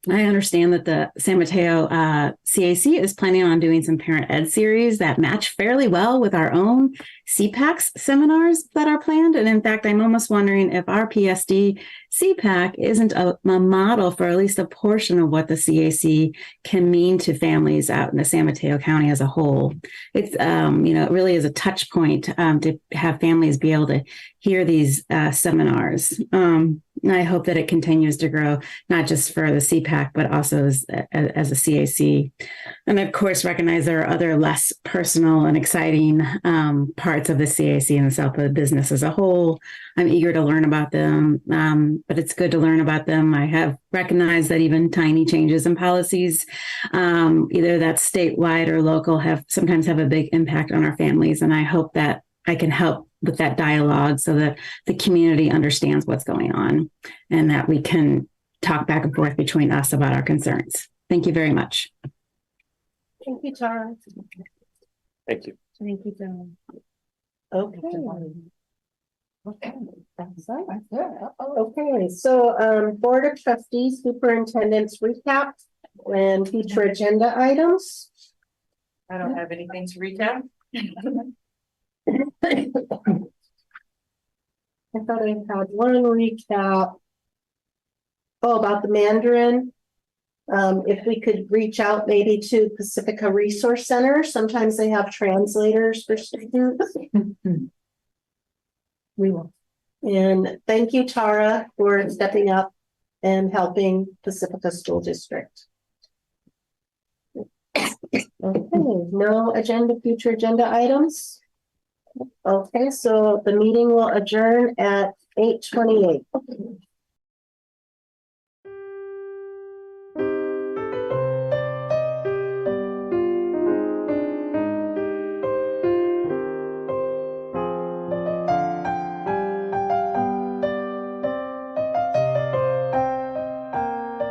I understand that the San Mateo CAC is planning on doing some parent ed series that match fairly well with our own CPACs seminars that are planned. And in fact, I'm almost wondering if our PSD CPAC isn't a model for at least a portion of what the CAC can mean to families out in the San Mateo County as a whole. It's, it really is a touch point to have families be able to hear these seminars. I hope that it continues to grow, not just for the CPAC, but also as a CAC. And of course, recognize there are other less personal and exciting parts of the CAC and the SELPA business as a whole. I'm eager to learn about them, but it's good to learn about them. I have recognized that even tiny changes in policies, either that's statewide or local, sometimes have a big impact on our families. And I hope that I can help with that dialogue so that the community understands what's going on and that we can talk back and forth between us about our concerns. Thank you very much. Thank you, Tara. Thank you. Thank you, Tara. Okay. Okay, so Board of Trustees, Superintendent's recap and future agenda items. I don't have anything to recap. I thought I had one recap. Oh, about the Mandarin. If we could reach out maybe to Pacifica Resource Center. Sometimes they have translators for students. We will. And thank you, Tara, for stepping up and helping Pacifica School District. Okay, no future agenda items. Okay, so the meeting will adjourn at 8:28.